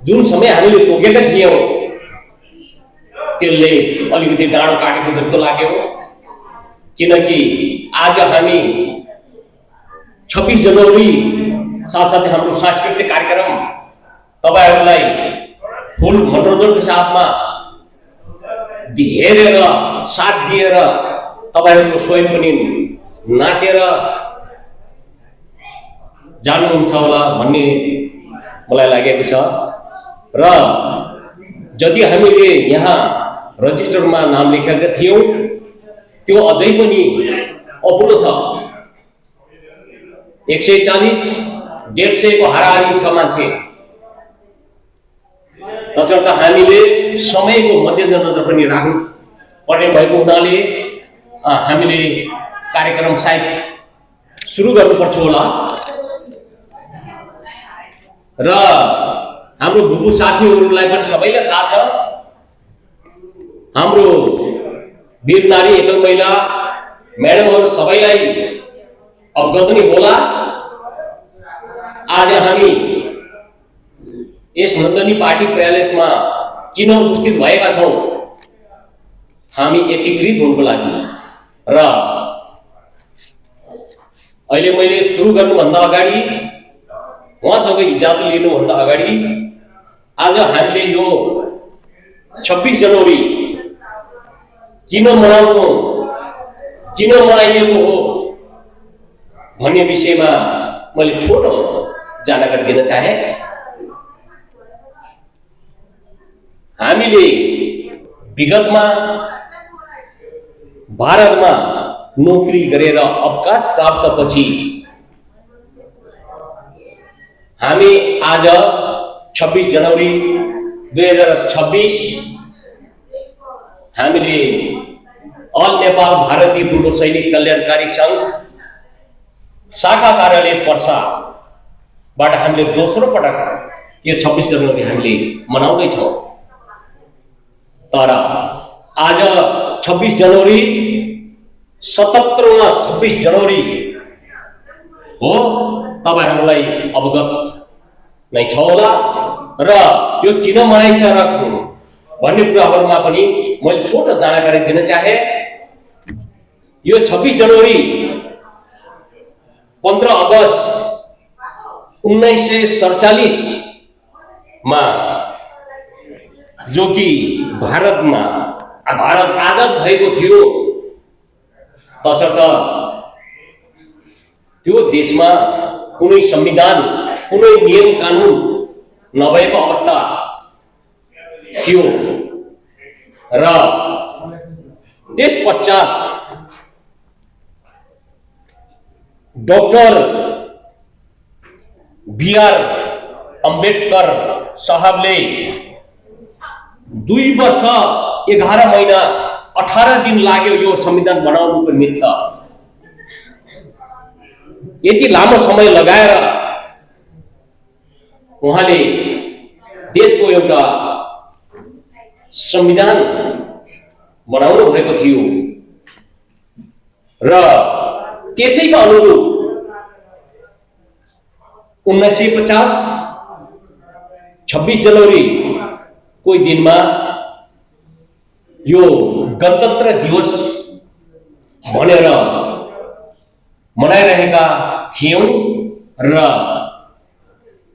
जुन समय हामीले तोकेका थियौँ त्यसले अलिकति डाँडो काटेको जस्तो लाग्यो, किनकि आज हामी 26 जनवरी साथसाथै हाम्रो सांस्कृतिक कार्यक्रम तपाईहरुलाई फुल मनोरञ्जनको साथमा हेरेर साथ दिएर तपाईहरुको स्वयं पनि नाचेर जानुहुन्छ होला भन्ने मलाई लागेको छ। र जति हामीले यहाँ रजिस्टरमा नाम लेखेका थियौं त्यो अझै पनि अपुरो छ। 140 150 को हाराहारी छ मान्छे। तसर्थ हामीले समयको मध्यनजर पनि राख्नु पर्ने भएको हुनाले हामीले कार्यक्रम सायद सुरु गर्नुपर्छ होला। र हाम्रो बुबु साथीहरूलाई पनि सबैलाई थाहा छ, हाम्रो वीर नारी एकल महिला म्याडमहरू सबैलाई अवगत नै होला। आज हामी यस नन्दनी पार्टी प्यालेसमा किन उपस्थित भएका छौं? हामी एकीकृत हुनको लागि। र अहिले मैले सुरु गर्नुभन्दा अगाडि उहाँसँग इजाजत लिनुभन्दा अगाडि आज हामीले यो 26 जनवरी किन मनाउनु, किन मनाइएको हो भन्ने विषयमा मैले छोटो जानकारी दिन चाहे। हामीले विगतमा भारतमा नौकरी गरेर अवकाश प्राप्त पछि हामी आज 26 जनवरी 2026 हामीले अल नेपाल भारतीय पूर्व सैनिक कल्याणकारी संघ शाखा कार्यालय पर्साबाट हामीले दोस्रो पटक यो 26 जनवरी हामीले मनाउँदै छौं। तर आज 26 जनवरी 77वां 26 जनवरी हो, तपाईहरुलाई अवगत नै छ होला। र यो किन मनाइन्छ र भन्ने कुराहरुमा पनि मैले छोटो जानकारी दिन चाहे। यो 26 जनवरी 15 अगस्त 1947 मा जो कि भारत आजाद भएको थियो, तसर्थ त्यो देशमा कुनै संविधान, कुनै नियम कानून नभएको अवस्था थियो। र त्यस पश्चात डॉक्टर BR अम्बेडकर साहबले 2 वर्ष 11 महिना 18 दिन लाग्यो यो संविधान बनाउनुको निमित्त। यति लामो समय लगाएर उहाँले देशको एउटा संविधान बनाउनु भएको थियो। र त्यसैका अनुरूप 1950 26 जनवरी कोही दिनमा यो गणतन्त्र दिवस भनेर मनाइरहेका थियौं। र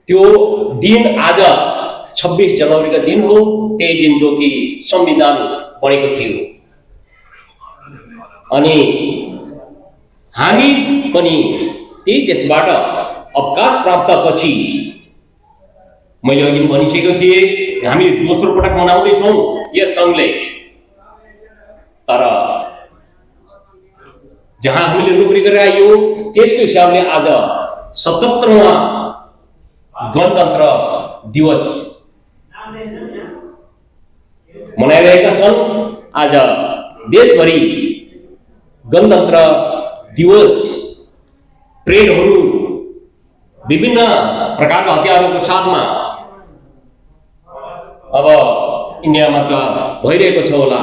त्यो दिन आज 26 जनवरी का दिन हो, त्यही दिन जो कि संविधान बनेको थियो। अनि हामी पनि त्यही देशबाट अवकाश प्राप्त पछि मैले अघि भनिसकेको थिएँ, हामीले दोस्रो पटक मनाउँदै छौं यस संघले। तर जहाँ हामीले नोकरी गरेर आयो त्यसको हिसाबले आज 77वां गणतन्त्र दिवस मनाइरहेका छन्। आज देशभरि गणतन्त्र दिवस परेडहरू विभिन्न प्रकारका हतियारहरूको साथमा अब इन्डियामा त भइरहेको छ होला।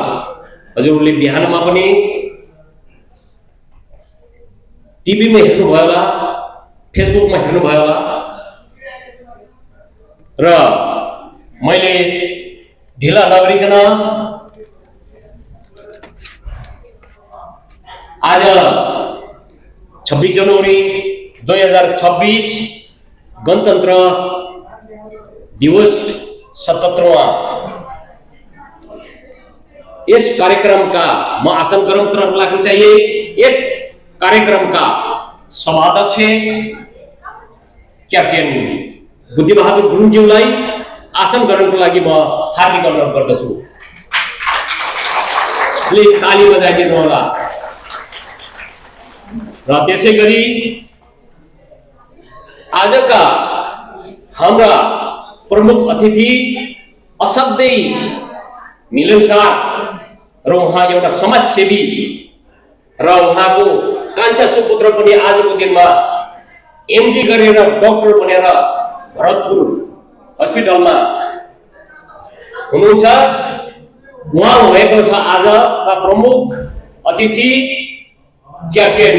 हजुरहरूले बिहानमा पनि टिभीमा हेर्नुभयो होला, फेसबुकमा हेर्नुभयो होला। र मैले ढिला नगरिकन आज 26 जनवरी 2026 गणतन्त्र दिवस 77वां इस कार्यक्रम का म आसन गरम तरफ लाग्न चाहिए। इस कार्यक्रम का सभाध्यक्ष क्याप्टेन बुद्धि बहादुर गुरुङज्यूलाई आसन गर्नको लागि म हार्दिक अनुरोध गर्दछु। प्लिज ताली बजाइदिनु होला। र त्यसै गरी आजका हाम्रा प्रमुख अतिथि असाध्यै मिलनसार र उहाँ एउटा समाजसेवी र उहाँको कान्छा सुपुत्र पनि आजको दिनमा एमडी गरेर डाक्टर बनेर भरतपुर हस्पिटलमा हुनुहुन्छ। उहाँ भएको छ आजका प्रमुख अतिथि क्याप्टेन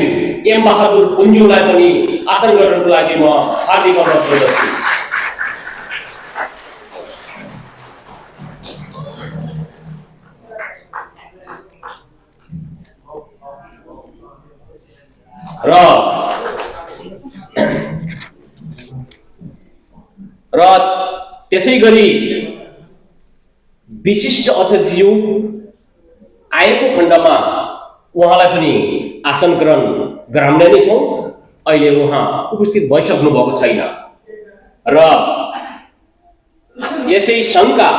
एम बहादुर पुन्ज्यूलाई पनि आसन गर्नको लागि म हार्दिक अनुरोध गर्दछु। र त्यसै गरी विशिष्ट अतिथिज्यू आएको खण्डमा उहाँलाई पनि आसन ग्रहण गराउने नै छौँ। अहिले उहाँ उपस्थित भइसक्नु भएको छैन र यसै सङ्घका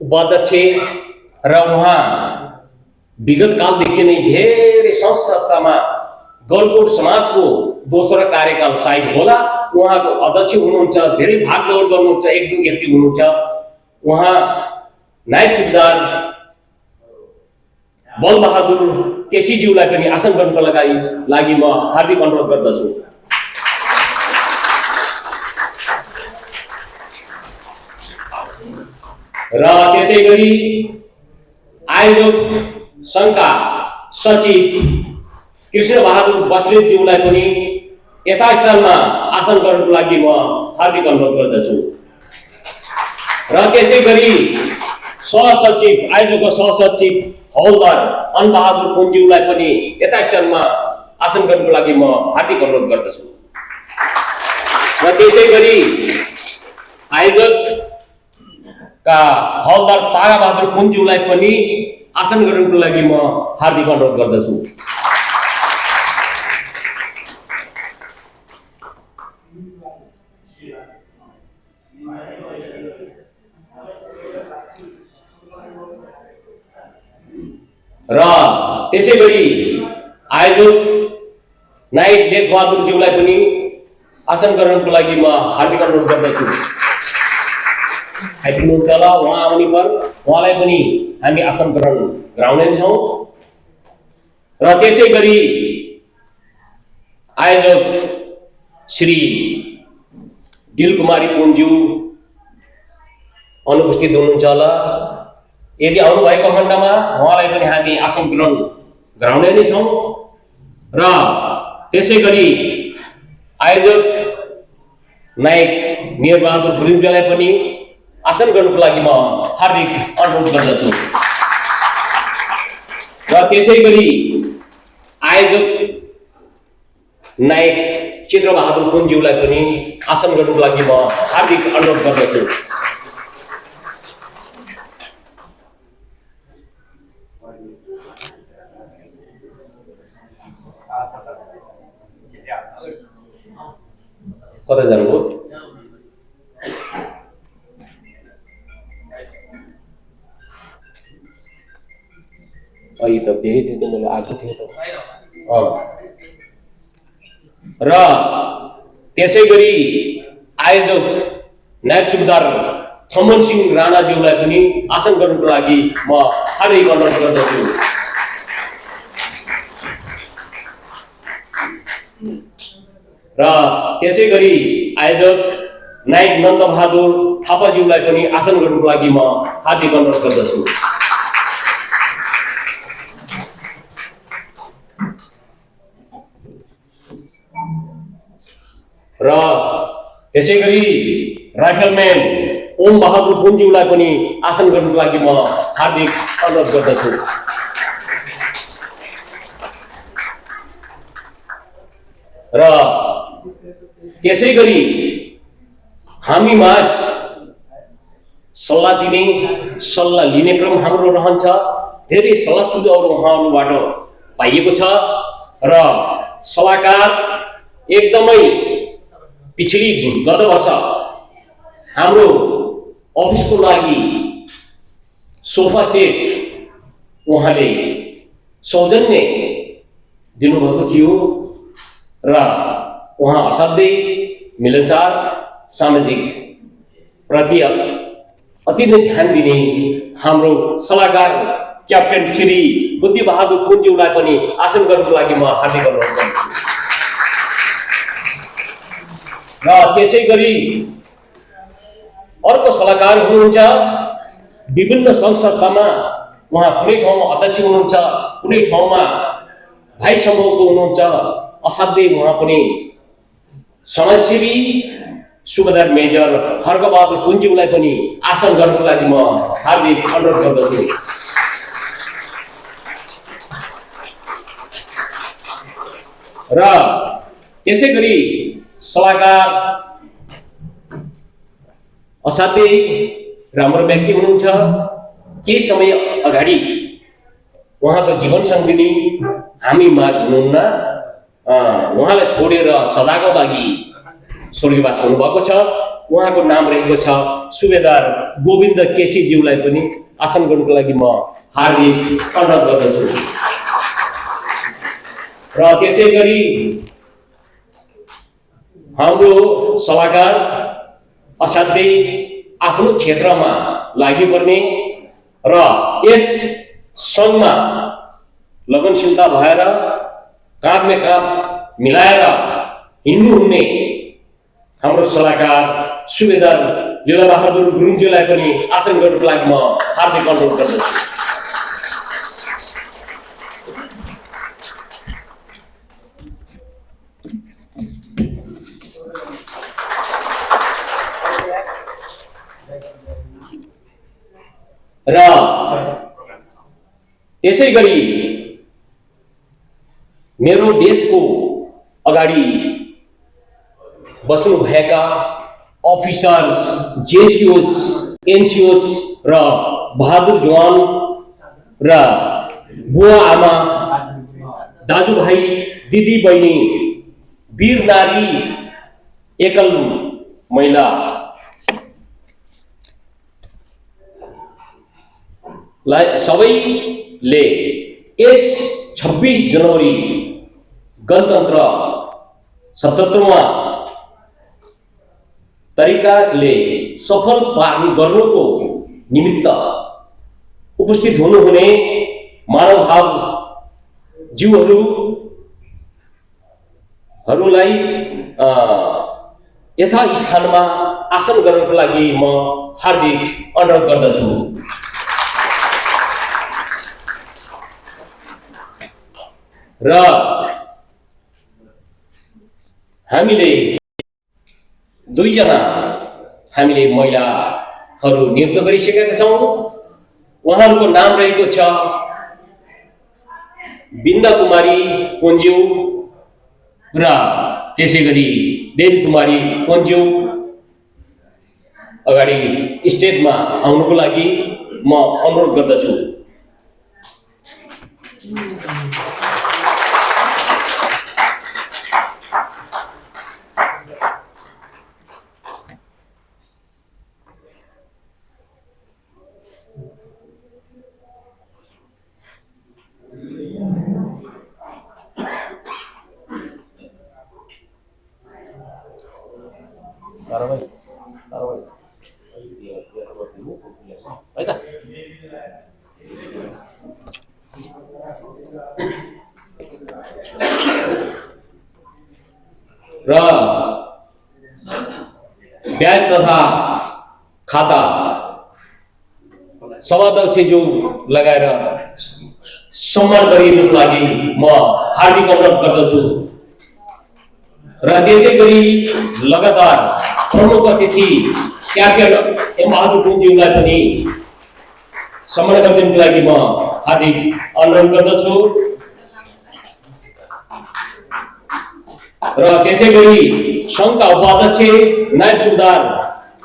उपाध्यक्ष र उहाँ विगत कालदेखि नै धेरै संस्थामा गलकोट समाजको दोस्रो कार्यकाल सायद होला। उहाँको अध्यक्ष हुनुहुन्छ, धेरै भागदौड गर्नुहुन्छ, एक दुई एक्टिभ हुनुहुन्छ। उहाँ नायब सुबेदार बलबहादुर केसीज्यूलाई पनि आसन गर्नको लागि म हार्दिक अनुरोध गर्दछु। र त्यसै गरी आयोजक सङ्घका सचिव कृष्ण बहादुर बस्नेतज्यूलाई पनि यथास्थानमा आसन गर्नको लागि म हार्दिक अनुरोध गर्दछु। र त्यसै गरी सहसचिव आयोजकको सहसचिव हौलदार अनबहादुर पुन्ज्यूलाई पनि यथास्थानमा आसन गर्नको लागि म हार्दिक अनुरोध गर्दछु। र त्यसै गरी आयोजकका हौलदार ताराबहादुर पुन्ज्यूलाई पनि आसन गर्नको लागि म हार्दिक अनुरोध गर्दछु। र त्यसै गरी आयोजक नायक लेखबहादुरज्यूलाई पनि आसन गर्नको लागि म हार्दिक अनुरोध गर्दछु। आइपुग्नुहुन्छ होला उहाँ आउने पर उहाँलाई पनि हामी आसन ग्रहण गराउने छौँ। र त्यसै गरी आयोजक श्री दिलकुमारी पुन्ज्यू अनुपस्थित हुनुहुन्छ होला। यदि आउनुभएको खण्डमा उहाँलाई पनि हामी आसन ग्रहण गराउने नै छौँ। र त्यसै गरी आयोजक नायक मेयर बहादुर गुरुङज्यूलाई पनि आसन गर्नको लागि म हार्दिक अनुरोध गर्दछु। र त्यसै गरी आयोजक नायक चित्रबहादुर पुन्ज्यूलाई पनि आसन गर्नको लागि म हार्दिक अनुरोध गर्दछु। कता जानुभयो? अहिले त देखेको थिएँ त मैले आएको थिएँ त। र त्यसै गरी आयोजक नायब सुबेदार थमन सिंह राणाज्यूलाई पनि आसन गर्नको लागि म हार्दिक अनुरोध गर्दछु। र त्यसै गरी आयोजक नायक नन्दबहादुर थापाज्यूलाई पनि आसन गर्नको लागि म हार्दिक अनुरोध गर्दछु। र त्यसै गरी राइफलम्यान ओम बहादुर पुनज्यूलाई पनि आसन गर्नुको लागि म हार्दिक अनुरोध गर्दछु। र त्यसै गरी हामी माझ सल्लाह दिने सल्लाह लिने क्रम हाम्रो रहन्छ। धेरै सल्लाह सुझावहरू उहाँहरूबाट पाइएको छ र सल्लाहकार एकदमै पिछली गत वर्ष हाम्रो अफिसको लागि सोफा सेट उहाँले सौजन्य दिनुभएको थियो र उहाँ असाध्यै मिलनसार सामाजिक प्रति अति नै ध्यान दिने हाम्रो सल्लाहकार क्याप्टेन श्री बुद्धि बहादुर पुनज्यूलाई पनि आसन गर्नुको लागि म हार्दिक अनुरोध गर्छु। र त्यसै गरी अर्को सल्लाहकार हुनुहुन्छ विभिन्न सङ्घ संस्थामा उहाँ कुनै ठाउँमा अध्यक्ष हुनुहुन्छ, कुनै ठाउँमा भाइ समूहको हुनुहुन्छ। असाध्यै उहाँ पनि समाजसेवी सुबेदार मेजर खड्गबहादुर पुनज्यूलाई पनि आसन गर्नुको लागि म हार्दिक अनुरोध गर्दछु। र त्यसै गरी सल्लाहकार असाध्यै राम्रो व्यक्ति हुनुहुन्छ। केही समय अगाडि उहाँको जीवन सङ्गिनी हामी माझ हुनुहुन्न, उहाँलाई छोडेर सदाको लागि स्वर्गवास हुनुभएको छ। उहाँको नाम रहेको छ सुबेदार गोविन्द केसीज्यूलाई पनि आसन गर्नुको लागि म हार्दिक अनुरोध गर्दछु। र त्यसै गरी हाम्रो सल्लाहकार असाध्यै आफ्नो क्षेत्रमा लागिपर्ने र यस सङ्घमा लगनशीलता भएर काँधमा काँध मिलाएर हिँड्नुहुने हाम्रो सल्लाहकार सुबेदार लीलाबहादुर गुरुङज्यूलाई पनि आसन गर्नुको लागि म हार्दिक अनुरोध गर्दछु। र त्यसै गरी मेरो देशको अगाडि बस्नुभएका अफिसर्स, जेसिओस, एनसिओस र बहादुर जवान र बुवा आमा, दाजुभाइ, दिदी बहिनी, वीर नारी, एकल महिला सबैले यस 26 जनवरी गणतन्त्र 77वां तरिकाले सफल पालन गर्नुको निमित्त उपस्थित हुनुहुने मानवभाव जीवहरूलाई यथा स्थानमा आसन गर्नको लागि म हार्दिक अनुरोध गर्दछु। र हामीले दुईजना महिलाहरू नियुक्त गरिसकेका छौँ। उहाँहरूको नाम रहेको छ बिन्दा कुमारी पुनज्यू र त्यसै गरी देवी कुमारी पुनज्यू अगाडि स्टेजमा आउनुको लागि म अनुरोध गर्दछु। र ब्याज तथा खाता सभाध्यक्षज्यू लगाएर सम्मान गरिनुको लागि म हार्दिक अनुरोध गर्दछु। र त्यसै गरी लगातार प्रमुख अतिथि क्याप्टेन एम बहादुर गुरुङज्यूलाई पनि सम्मान गरिदिनको लागि म हार्दिक अनुरोध गर्दछु। र त्यसै गरी सङ्घका उपाध्यक्ष नायब सुबेदार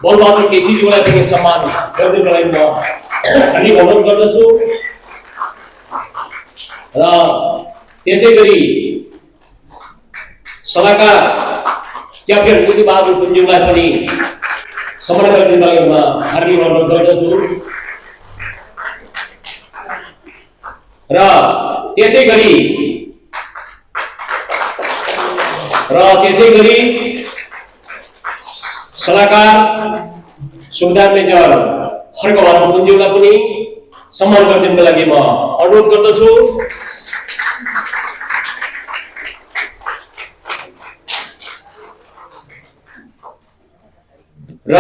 बलबहादुर केसीज्यूलाई पनि सम्मान गरिदिनको लागि म हार्दिक अनुरोध गर्दछु। र त्यसै गरी सभाका क्याप्टेन बुद्धि बहादुर गुरुङज्यूलाई पनि सम्मान गरिदिनको लागि म हार्दिक अनुरोध गर्दछु। र त्यसै गरी सल्लाहकार सुबेदार मेजर खड्गबहादुर गुरुङज्यूलाई पनि सम्मान गरिदिनको लागि म अनुरोध गर्दछु। र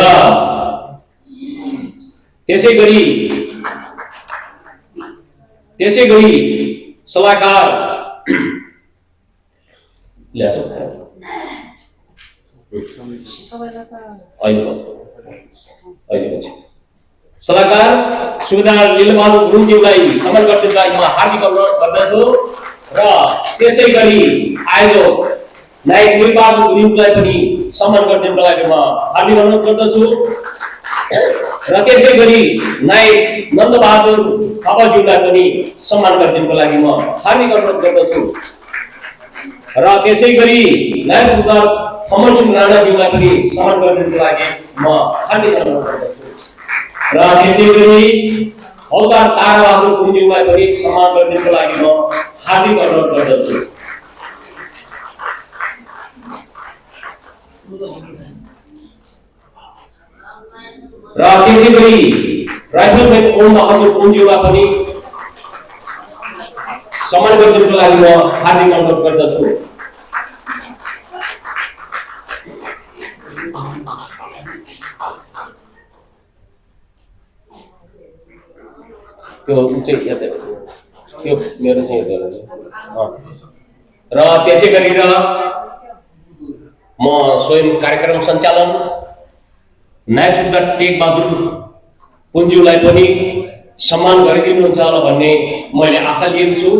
त्यसै गरी सल्लाहकार सल्लाहकार सुबेदार लीलबहादुर गुरुङज्यूलाई सम्मान गरिदिनको लागि म हार्दिक अनुरोध गर्दछु। र त्यसै गरी आयोजक नायक लीलबहादुर गुरुङज्यूलाई पनि सम्मान गरिदिनको लागि म हार्दिक अनुरोध गर्दछु। र त्यसै गरी नायक नन्दबहादुर थापाज्यूलाई पनि सम्मान गरिदिनको लागि म हार्दिक अनुरोध गर्दछु। र त्यसै गरी नायब सुबेदार कमल सिंह राणाज्यूलाई पनि सम्मान गरिदिनको लागि म हार्दिक अनुरोध गर्दछु। र त्यसै गरी हौलदार ताराबहादुर गुरुङज्यूलाई पनि सम्मान गरिदिनको लागि म हार्दिक अनुरोध गर्दछु। र त्यसै गरी राइफलम्यान ओम बहादुर गुरुङज्यूलाई पनि सम्मान गरिदिनको लागि म हार्दिक अनुरोध गर्दछु। त्यो मेरो चाहिँ र त्यसै गरेर म स्वयं कार्यक्रम सञ्चालन नायब सुबेदार टेक बहादुर पुन्ज्यूलाई पनि सम्मान गरिदिनुहुन्छ होला भन्ने मैले आशा लिएको छु।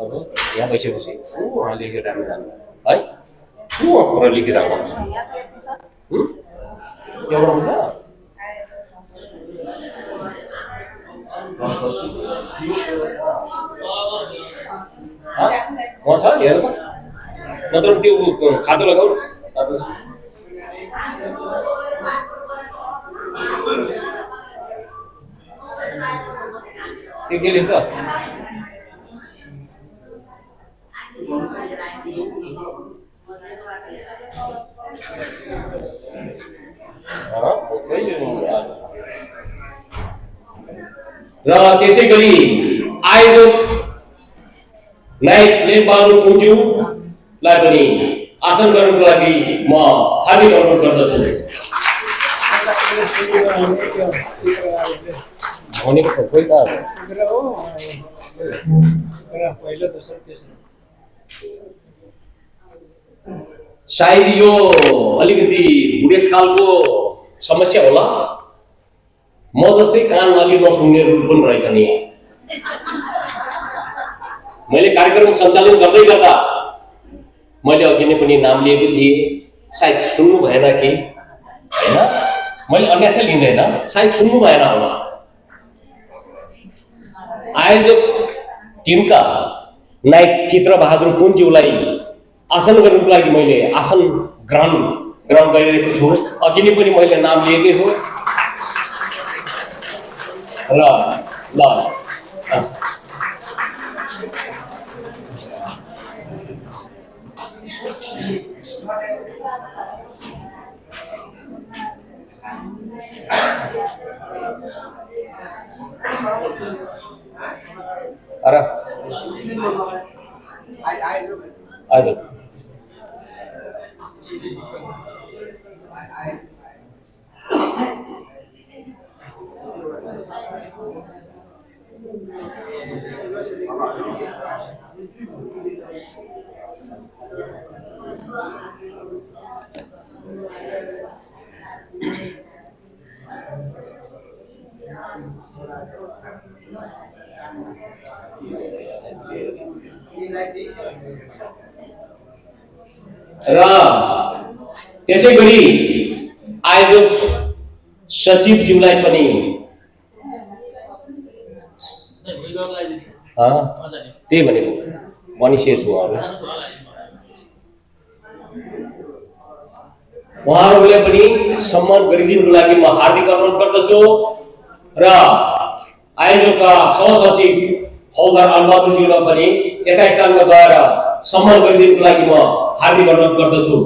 अब यहाँ बसेपछि उहाँ लेखेर राम्रो जानु है उहाँ लेखेर आउनु एउटा हुन्छ म छ हेर त नत्र त्यो खातो लगाऊ त्यो के लेख्छ र त्यसै गरी आयोजक नायक लीलबहादुर गुरुङज्यूलाई पनि आसन गर्नको लागि म हार्दिक अनुरोध गर्दछु। भनेको खोइ त सायद यो अलिकति बुढेसकालको समस्या होला। म जस्तै कान अलि नसुन्ने रुट पनि रहेछ नि। मैले कार्यक्रम सञ्चालन गर्दै गर्दा मैले अघि नै पनि नाम लिएको थिएँ, सायद सुन्नु भएन कि हैन। मैले अन्यथा लिँदैन, सायद सुन्नु भएन होला। आयोजक टिमका नायक चित्रबहादुर पुनज्यूलाई आसन गर्नुको लागि मैले आसन ग्रहण गरिरहेको छु। अघि नै पनि मैले नाम लिएकै छु ल अरे हजुर र त्यसै गरी आयोजक सचिवज्यूलाई पनि त्यही भनेको भनिसकेछु। उहाँहरूलाई पनि सम्मान गरिदिनुको लागि म हार्दिक अनुरोध गर्दछु र आयोजकका सहसचिव हौलदार अलबहादुरज्यूलाई पनि यथास्थानमा गएर सम्मान गरिदिनुको लागि म हार्दिक अनुरोध गर्दछु।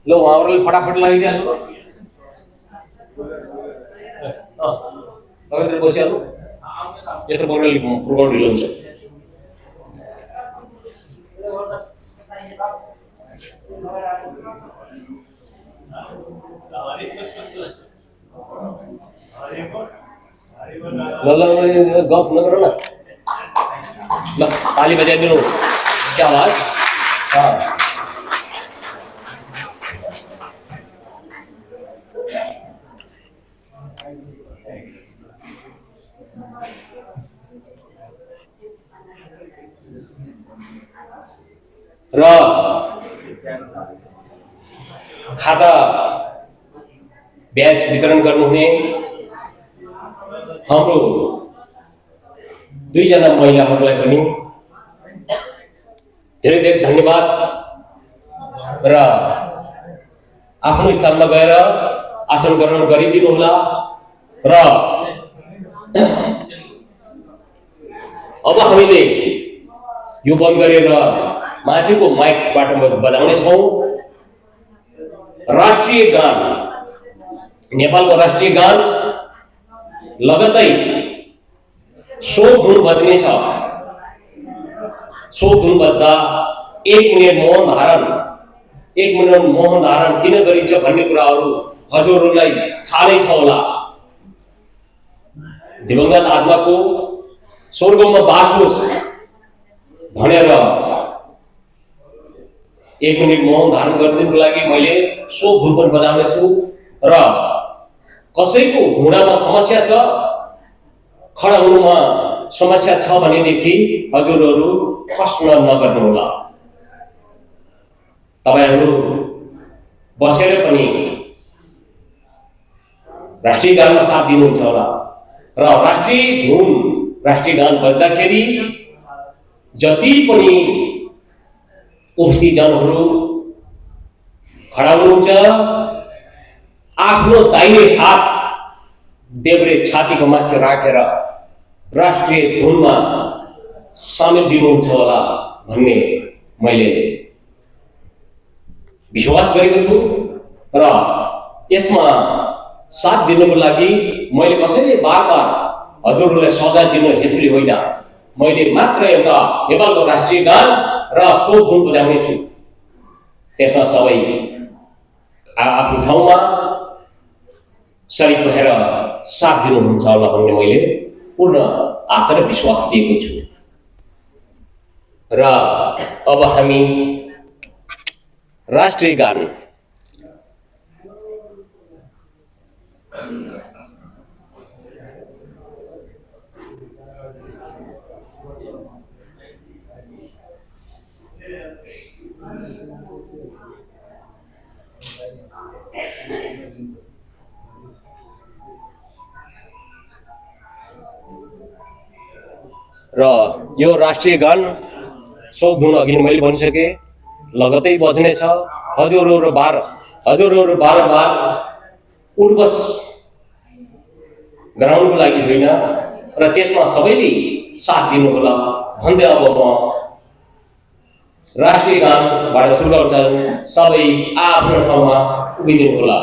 ल उहाँहरूलाई फटाफट लगाइदिइहाल्नु। तपाईँ बसिहाल्नु, यत्रो प्रकारले प्रोग्राम ढिलो हुन्छ। ल गफ नगर न, ल ताली बजाइदिनु। क्या आवाज? र खाता ब्याज वितरण गर्नुहुने हाम्रो दुईजना महिलाहरूलाई पनि धेरै धेरै धन्यवाद र आफ्नो स्थानमा गएर आसन ग्रहण गरिदिनु होला। र अब हामीले यो बन्द गरेर माथिको माइकबाट बजाउने छौं। राष्ट्रिय गान, नेपालको राष्ट्रिय गान लगतै शोक धुन बज्नेछ। शोक धुन बज्दा 1 मिनट मौन धारण किन गरिन्छ भन्ने कुराहरू हजुरहरूलाई थाहा नै छ होला। दिवंगत आत्माको स्वर्गमा बास होस् भनेर 1 मिनट मौन धारण गर्दिनको लागि मैले शोक धुन पनि बजाउने छु। र कसैको घुँडामा समस्या छ, खडा हुनुमा समस्या छ भनेदेखि हजुरहरू प्रश्न नगर्नु होला। तपाईहरु बसेर पनि राष्ट्रिय गानमा साथ दिनुहुन्छ होला। र राष्ट्रिय धुन, राष्ट्रिय गान बज्दाखेरि जति पनि उपस्थितजनहरू खडा हुनुहुन्छ, आफ्नो दाहिने हात देब्रे छातीको माथि राखेर राष्ट्रिय धुनमा सामेल दिनुहुन्छ होला भन्ने मैले विश्वास गरेको छु। र यसमा साथ दिनुको लागि मैले कसैले बारबार हजुरहरूलाई सजाय दिनु हेतुले होइन, मैले मात्र एउटा नेपालको राष्ट्रिय गान र शोक धुन बजाउने छु। त्यसमा सबै आफ्नो ठाउँमा सरिक भएर साथ दिनुहुन्छ होला भन्ने मैले पूर्ण आशा र विश्वास दिएको छु। र अब हामी राष्ट्रिय गान र यो राष्ट्रिय गान शोक धुन अघि मैले भनिसकेँ लगतै बज्नेछ। हजुरहरू बारम्बार उठबस गराउनुको लागि होइन र त्यसमा सबैले साथ दिनुहोला भन्दै अब म राष्ट्रिय गानबाट सुरु गर्न चाहन्छु। सबै आफ्नो ठाउँमा उभिदिनुहोला।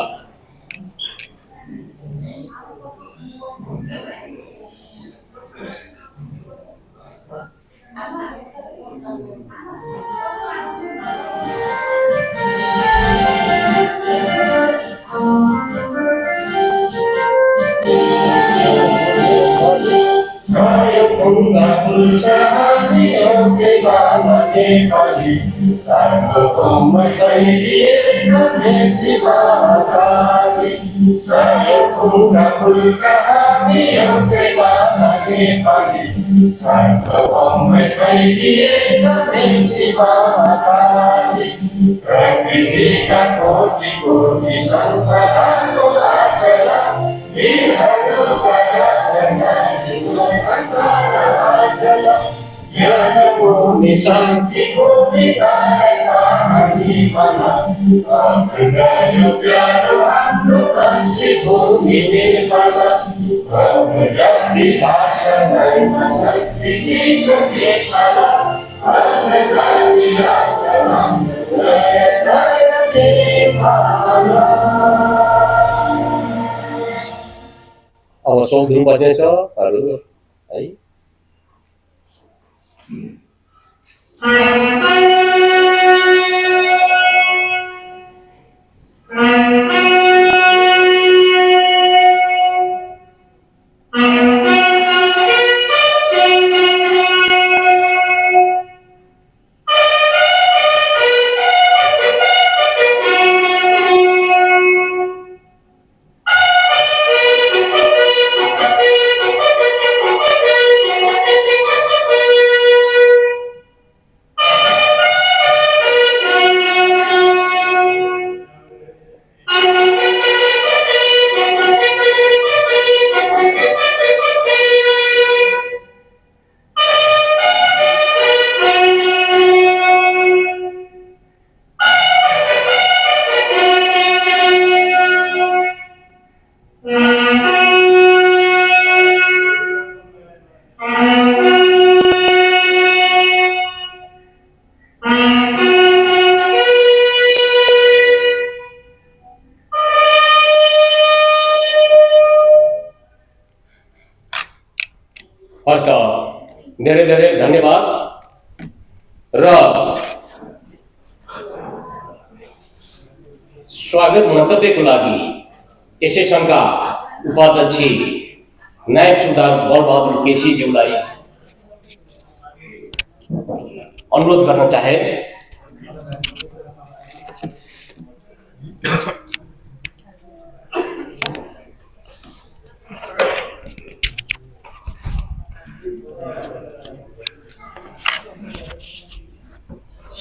अब शोक धुन बज्नेछ है। धेरै धेरै धन्यवाद। र स्वागत मन्तव्यको लागि एसोसिएसनका उपाध्यक्ष नायब सुधार बलबहादुर केसीज्यूलाई अनुरोध गर्न चाहे।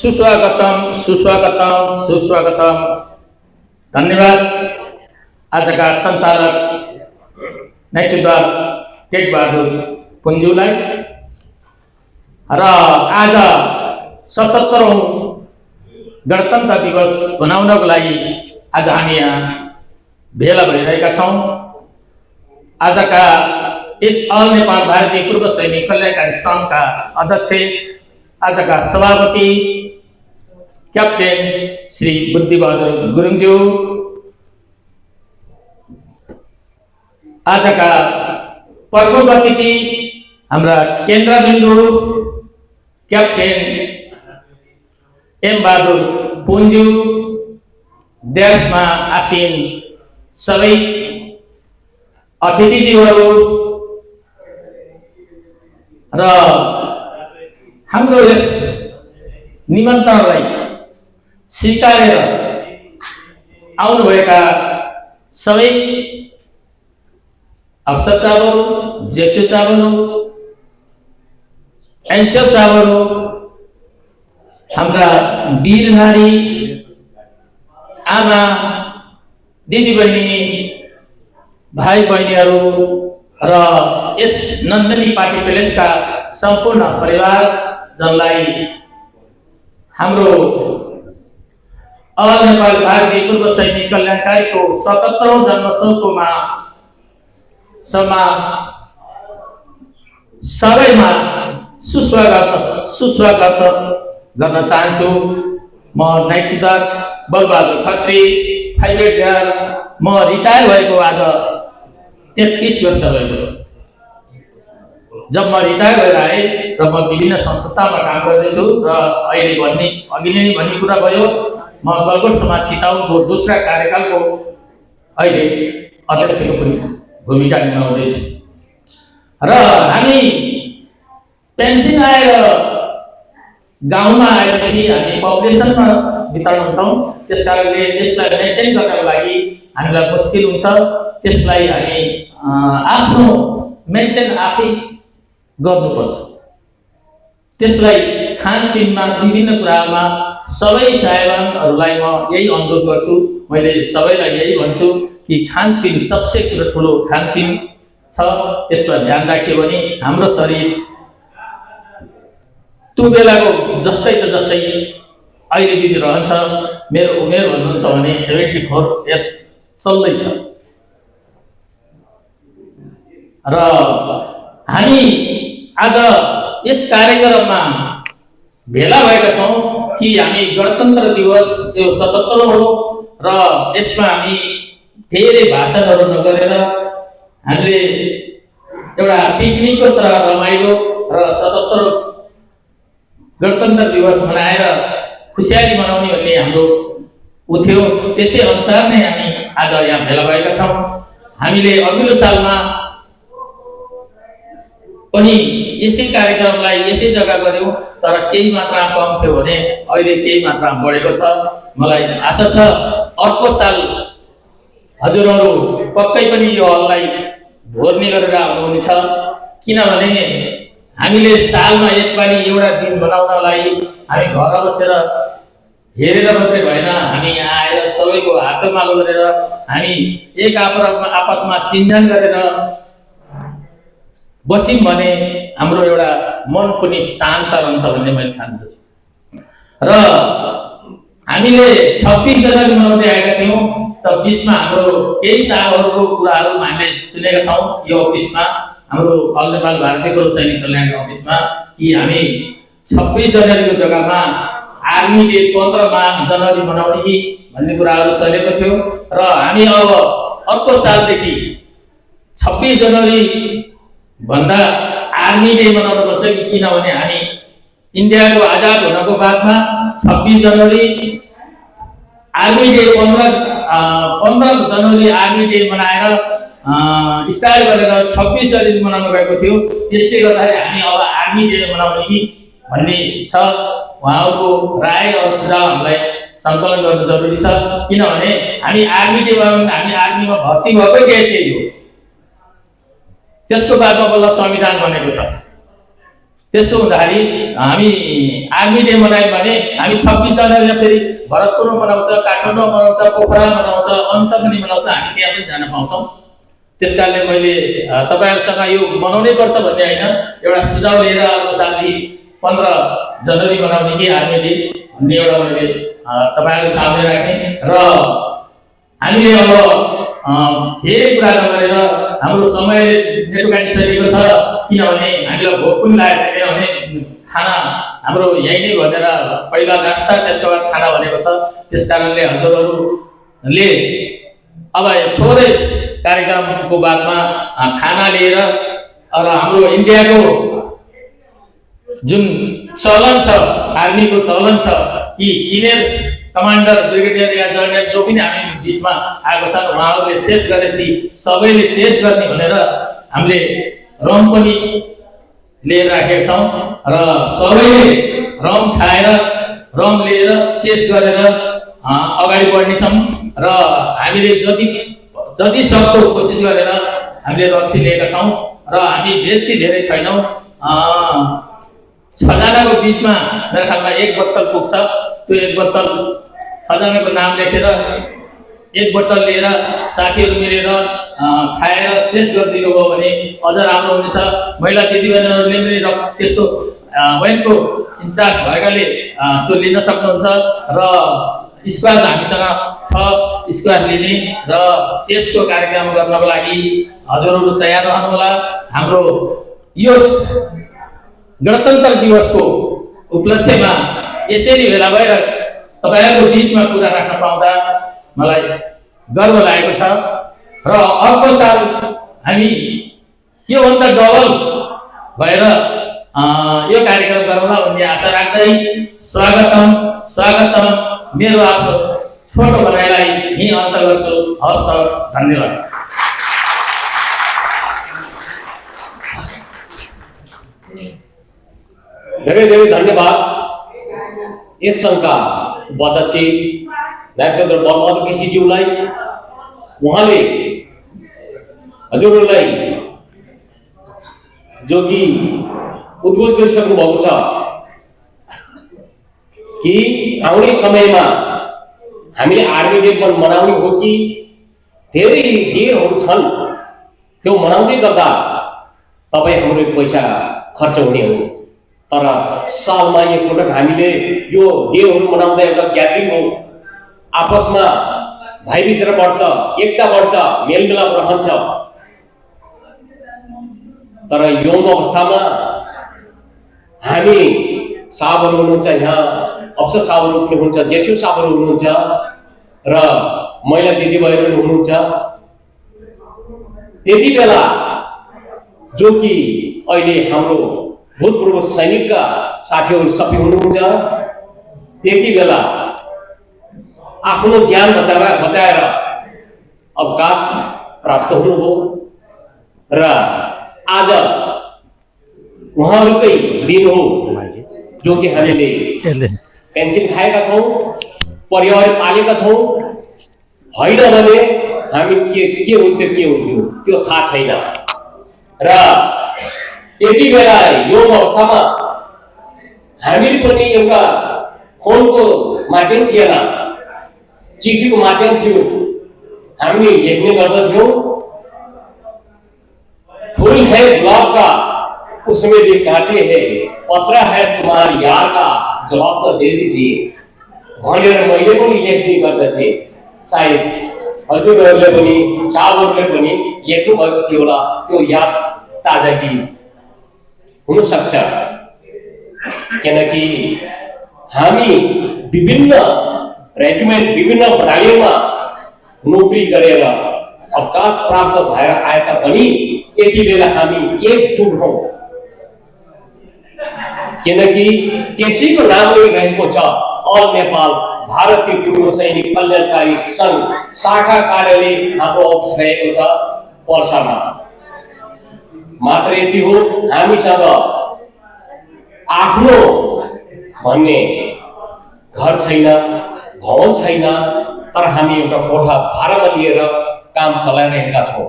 सुस्वागतम सुस्वागतम सुस्वागतम। धन्यवाद आजका सञ्चालक नायब टेकबहादुर पुन्ज्यूलाई। र आज 77औं गणतन्त्र दिवस मनाउनको लागि आज हामी यहाँ भेला भइरहेका छौँ। आजका यस अल नेपाल भारतीय पूर्व सैनिक कल्याणकारी सङ्घका अध्यक्ष, आजका सभापति क्याप्टेन श्री बुद्धिबहादुर गुरुङज्यू, आजका प्रमुख अतिथि हाम्रा केन्द्रबिन्दु क्याप्टेन एम बहादुर पुन्ज्यू देशमा आसीन सबै अतिथिज्यूहरू र हाम्रो यस निमन्त्रणलाई स्वीकारेर आउनुभएका सबै अफसर साहबहरू, जेसी साहबहरू, एनसीएफ साहबहरू, हाम्रा वीर नारी आमा दिदीबहिनी भाइ बहिनीहरू र यस नन्दनी पार्टी प्यालेसका सम्पूर्ण परिवारजनलाई हाम्रो अल नेपाल भारतीय पूर्व सैनिक कल्याणकारीको 77औं जन्मोत्सवकोमा सबैमा सुस्वागत गर्न चाहन्छु। म नाइट सुधार बलबहादुर खत्री 580, म रिटायर भएको आज 33 वर्ष भएको छ। जब म रिटायर भएर आएँ र म विभिन्न संस्थामा काम गर्दैछु र अहिले अघि नै भन्ने कुरा भयो, म गलकोट समाज चितवनको दोस्रा कार्यकालको अहिले अध्यक्षको पनि भूमिका निभाउँदैछु र हामी पेन्सन आएर गाउँमा आएपछि हामी पपुलेसनमा वितरण हुन्छौँ। त्यस कारणले त्यसलाई मेन्टेन गर्नको लागि हामीलाई मुस्किल हुन्छ। त्यसलाई हामी आफ्नो मेन्टेन आफै गर्नुपर्छ। त्यसलाई खानपिनमा विभिन्न कुरामा सबै साहेबहरूलाई म यही अनुरोध गर्छु, मैले सबैलाई यही भन्छु कि खानपिन सबसे ठुलो खानपिन छ। त्यसमा ध्यान राख्यो भने हाम्रो शरीर त्यो बेलाको जस्तै अहिले पनि रहन्छ। मेरो उमेर भन्नुहुन्छ भने 74 इयर्स चल्दैछ र हामी आज यस कार्यक्रममा भेला भएका छौँ कि हामी गणतन्त्र दिवस यो 77औं हो र यसमा हामी धेरै भाषणहरू नगरेर हामीले एउटा पिकनिकको तरह रमाइलो र 77औं गणतन्त्र दिवस मनाएर खुसियाली मनाउने भन्ने हाम्रो थियो। त्यसै अनुसार नै हामी आज यहाँ भेला भएका छौँ। हामीले अघिल्लो सालमा पनि यसै कार्यक्रमलाई यसै जग्गा गर्यौँ, तर केही मात्रामा कम थियो भने अहिले केही मात्रामा बढेको छ। मलाई आशा छ अर्को साल हजुरहरू पक्कै पनि यो हललाई भर्ने गरेर आउनुहुनेछ, किनभने हामीले सालमा एकपालि एउटा दिन मनाउनलाई हामी घर बसेर हेरेर मात्रै भएन, हामी यहाँ आएर सबैको हातमालो गरेर हामी एक आपसमा चिन्जान गरेर बस्यौँ भने हाम्रो एउटा मन पनि शान्त रहन्छ भन्ने मैले ठान्दछु। र हामीले 26 जनवरी मनाउँदै आएका थियौँ, त बिचमा हाम्रो केही सालहरूको कुराहरू हामीले सुनेका छौँ यो अफिसमा, हाम्रो अल नेपाल भारतीय पूर्व सैनिक कल्याण अफिसमा, कि हामी 26 जनवरीको जग्गामा आर्मी डे 15 जनवरी मनाउने कि भन्ने कुराहरू चलेको थियो। र हामी अब अर्को सालदेखि 26 जनवरी भन्दा आर्मी डे मनाउनु पर्छ कि, किनभने हामी इन्डियाको आजाद हुनको बादमा 26 जनवरी आर्मी डे 15 जनवरी आर्मी डे मनाएर स्टार्ट गरेर 26 जनवरी मनाउनु गएको थियो। त्यसले गर्दाखेरि हामी अब आर्मी डे मनाउने कि भन्ने छ। उहाँहरूको राय और सुझाव हामीलाई सङ्कलन गर्नु जरुरी छ, किनभने हामी आर्मी डे मनाउँदा हामी आर्मीमा भर्ती भएकै डे त्यही हो। त्यसको बादमा बल्ल संविधान बनेको छ। त्यसो हुँदाखेरि हामी आर्मी डे मनायौँ भने हामी 26 जनवरीमा फेरि भरतपुरमा मनाउँछ, काठमाडौँमा मनाउँछ, पोखरामा मनाउँछ, अन्त पनि मनाउँछ, हामी त्यहाँ पनि जान पाउँछौँ। त्यसकारणले मैले तपाईँहरूसँग यो मनाउनै पर्छ भन्ने होइन, एउटा सुझाव लिएर अर्को सालदेखि 15 जनवरी मनाउने कि आर्मी डे भन्ने एउटा मैले तपाईँहरूको सामने राखेँ। र हामीले अब धेरै कुरा नगरेर हाम्रो समयले नेटो काटिसकेको छ, किनभने हामीलाई भोक पनि लागेको छ, किनभने खाना हाम्रो यही नै भनेर पहिला नास्ता त्यसको बाद खाना भनेको छ। त्यस कारणले हजुरहरूले अब थोरै कार्यक्रमको बादमा खाना लिएर र हाम्रो इन्डियाको जुन चलन छ, आर्मीको चलन छ कि सिनियर कमान्डर ब्रिगेडियर या जनरल जो पनि हामी बिचमा आएको छ उहाँहरूले चेस गरेपछि सबैले चेस गर्ने भनेर हामीले रम पनि लिएर राखेका छौँ र सबैले रम खाएर रम लिएर चेस गरेर अगाडि बढ्नेछौँ र हामीले जति सक्दो कोसिस गरेर हामीले रक्सी लिएका छौँ र हामी त्यति धेरै छैनौँ 6 जनाको बिचमा मेरो ख्यालमा 1 बोतल पुग्छ त्यो 1 बोतल 6 जनाको नाम लेखेर 1 बोतल लिएर साथीहरू मिलेर खाएर चेस गरिदिनु भयो भने अझ राम्रो हुनेछ महिला दिदीबहिनीहरूले पनि रक्सी त्यस्तो वैनको इन्चार्ज भएकाले त्यो लिन सक्नुहुन्छ र स्क्वायर हामीसँग छ स्क्वायर लिने र चेसको कार्यक्रम गर्नको लागि हजुरहरू तयार रहनुहोला हाम्रो यो गणतन्त्र दिवसको उपलक्ष्यमा यसरी भेला भएर तपाईहरुको बीचमा कुरा राख्न पाउँदा मलाई गर्व लागेको छ र अर्को साल हामी यो भन्दा डबल भएर यो कार्यक्रम गरौँला भन्ने आशा राख्दै स्वागतम मेरो आफ्नो छोटो भनाइलाई यही अन्त गर्छु हस्त धन्यवाद धेरै धेरै धन्यवाद यस संघका अध्यक्ष नागचन्द्र बलबहादुर केसीज्यूलाई उहाँले हजुरहरूलाई जो कि उद्घोष गरिसक्नु भएको छ कि आउने समयमा हामीले आर्मी डे मनाउने हो कि धेरै डेहरू छन् त्यो मनाउँदै गर्दा तपाईँ हाम्रो पैसा खर्च हुने हो तर सालमा एकपटक हामीले यो डेहरू मनाउँदा एउटा ग्यादरिङ हो आपसमा भाइबीचरा बढ्छ एकता बढ्छ मेलमिलाप रहन्छ तर यौन अवस्थामा हामी साहबहरू हुनुहुन्छ यहाँ अफसर साहबहरू पनि हुनुहुन्छ जेसु साहबहरू हुनुहुन्छ र महिला दिदीबहिनीहरू हुनुहुन्छ त्यति बेला जो कि अहिले हाम्रो भूतपूर्व सैनिकका साथीहरू सबै हुनुहुन्छ त्यति बेला आफ्नो ज्यान बचाएर अवकाश प्राप्त हुनुभयो र आज उहाँहरूकै दिन हो जो कि हामीले पेन्सन खाएका छौँ परिवार पालेका छौँ होइन भने हामी के हुन्थ्यो त्यो थाहा छैन र यति बेला यो अवस्थामा हामीले पनि एउटा फोनको माध्यम थिएन चिठीको माध्यम थियो हामीले लेख्ने गर्दथ्यौँ फूल है गुलाब का उसमें भी कांटे है पत्र है तुम्हारे यार का जवाब तो दे दीजिए भनेर मैले पनि लेख्ने गर्दथे सायद हजुरहरूले पनि साहबहरूले पनि लेख्नु भएको थियो होला त्यो याद ताजागी हुन सक्छ किनकि हामी विभिन्न रेजिमेन्ट विभिन्न बटालियनमा नोकरी गरेर अवकाश प्राप्त भएर आएका पनि यति बेला हामी एकजुट हौं किनकि त्यसैको नामले रहेको छ अल नेपाल भारतीय पूर्व सैनिक कल्याणकारी संघ शाखा कार्यालय हाम्रो अफिस रहेको छ पर्सामा मात्र यति हो हामीसँग आफ्नो भन्ने घर छैन भवन छैन तर हामी एउटा कोठा भाडामा लिएर काम चलाइरहेका छौँ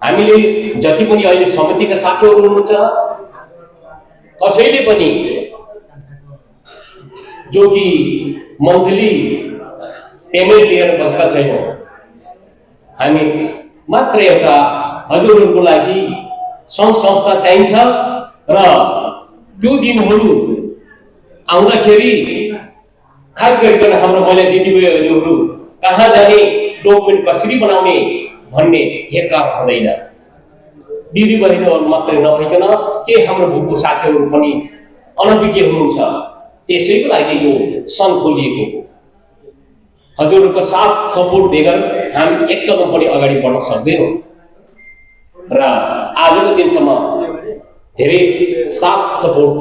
हामीले जति पनि अहिले समितिका साथीहरू हुनुहुन्छ कसैले पनि जो कि मन्थली पेमेन्ट लिएर बसेका छैनौँ हामी मात्र एउटा हजुरहरूको लागि सङ्घ संस्था चाहिन्छ र त्यो दिनहरू आउँदाखेरि खास गरिकन हाम्रो महिला दिदीबहिनीहरू कहाँ जाने डकुमेन्ट कसरी बनाउने भन्ने हेक्कार हुँदैन दिदीबहिनीहरू मात्रै नभइकन के हाम्रो भूको साथीहरू पनि अनभिज्ञ हुनुहुन्छ त्यसैको लागि यो सङ्घ खोलिएको हो हजुरहरूको साथ सपोर्ट बेगर हामी एक कदम पनि अगाडि बढ्न सक्दैनौँ र आजको दिनसम्म धेरै साथ सपोर्ट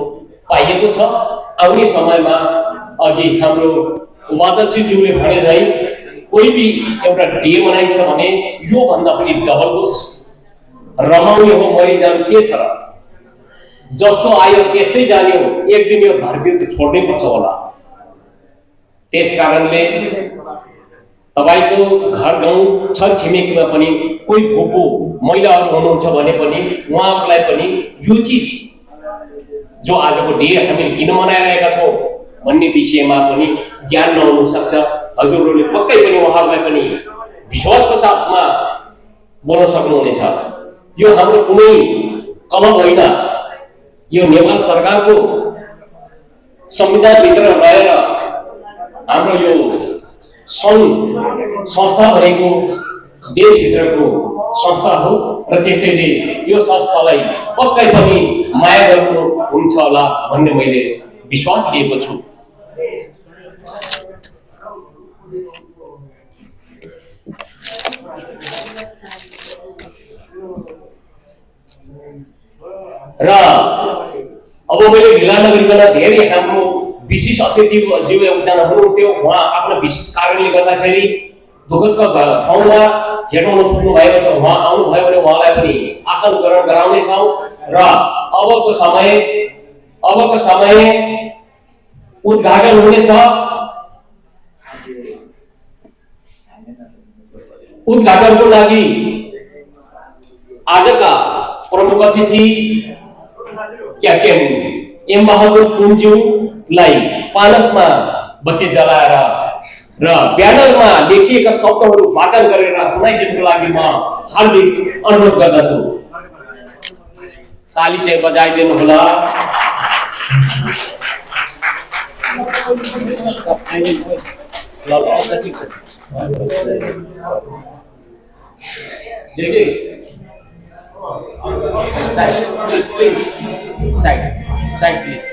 पाइएको छ आउने समयमा अघि हाम्रो उपाध्यक्षज्यूले भने चाहिँ कोही भी एउटा डे मनाइन्छ भने यो भन्दा पनि डबल होस्, रमाउने हो, मरिजानु के छ र, जस्तो आयो त्यस्तै जाने हो, एक दिन यो धरती त छोड्नै पर्छ होला। त्यस कारणले तपाईको घर गाउँ छर छिमेकीमा पनि कोही भोको महिलाहरू हुनुहुन्छ भने पनि उहाँहरूलाई पनि यो चिज जो आजको डे हामीले किन मनाइरहेका छौँ भन्ने विषयमा पनि ज्ञान नहुन सक्छ। हजुरहरूले पक्कै पनि उहाँहरूलाई पनि विश्वासको साथमा बोल्न सक्नुहुनेछ। यो हाम्रो कुनै कलम होइन, यो नेपाल सरकारको संविधानभित्र रहेर हाम्रो यो संस्था भनेको देशभित्रको संस्था हो र त्यसैले यो संस्थालाई पक्कै पनि माया गर्नुहुन्छ होला भन्ने मैले विश्वास लिएको छु। र अब मैले ढिला नगरिकन धेरै हाम्रो विशेष अतिथिज्यू एकजना हुनुहुन्थ्यो, उहाँ आफ्नो विशेष कारणले गर्दाखेरि दुःखदको ठाउँमा हेर्न पुग्नु भएको छ। उहाँ आउनुभयो भने उहाँलाई पनि आसन ग्रहण गराउनेछौँ र अबको समय उद्घाटन हुनेछ। उद्घाटनको लागि आजका प्रमुख अतिथि क्याप्टेन एम बहादुर पुनज्यूलाई पानसमा बत्ती जलाएर र ब्यानरमा लेखिएका शब्दहरू वाचन गरेर सुनाइदिनुको लागि म हार्दिक अनुरोध गर्दछु। ताली चाहिँ बजाइदिनु होला। Side, please.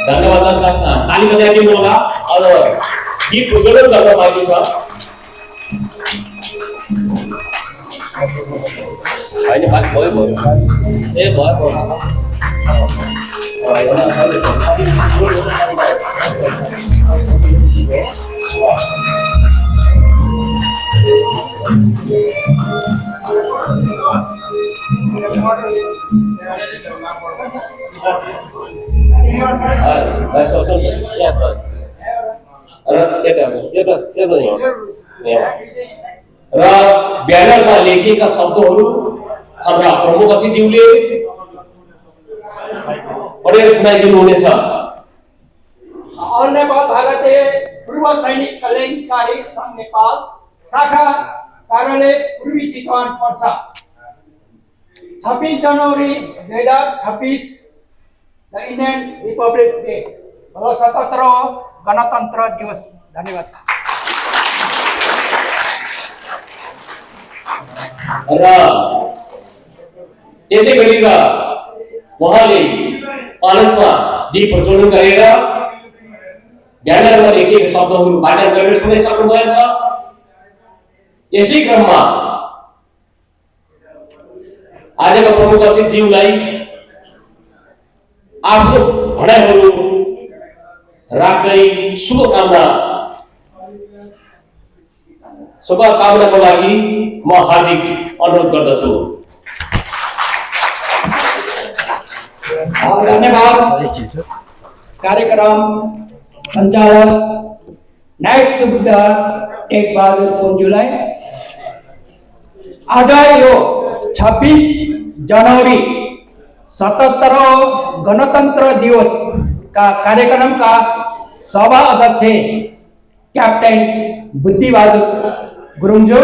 धन्यवाद। ताली बजाइदिनु होला। अब गीत प्रज्वलन गर्न बाँकी छ। होइन बात भयो ए भयो र ब्यानरमा लेखिएका शब्दहरू हाम्रा प्रमुख अतिथिज्यूले पढेर सुनाइदिनु हुनेछ। ऑल नेपाल भारतीय पूर्व सैनिक कल्याणकारी संघ नेपाल शाखा कार्यालय पूर्वी चितवन पर्सा 26 जनवरी 2026 द इंडियन रिपब्लिक डे 77वां गणतन्त्र दिवस। धन्यवाद। र त्यसै गरेर उहाँले पानसमा दीप प्रज्वलन गरेर ब्यानरमा लेखिएका शब्दहरू वाचन गरेर सुनाइसक्नु भएको छ। यसै क्रममा आजका प्रमुख अतिथिज्यूलाई आफ्नो भनाइहरू राख्दै शुभकामनाको लागि म हार्दिक अनुरोध गर्दछु। धन्यवाद। कार्यक्रम संचालक नायक सुबेदार टेक बहादुर पुनज्यूलाई आज यो 26 जनवरी 77वां गणतन्त्र दिवस का कार्यक्रम का सभा अध्यक्ष क्याप्टेन बुद्धि बहादुर गुरुङज्यू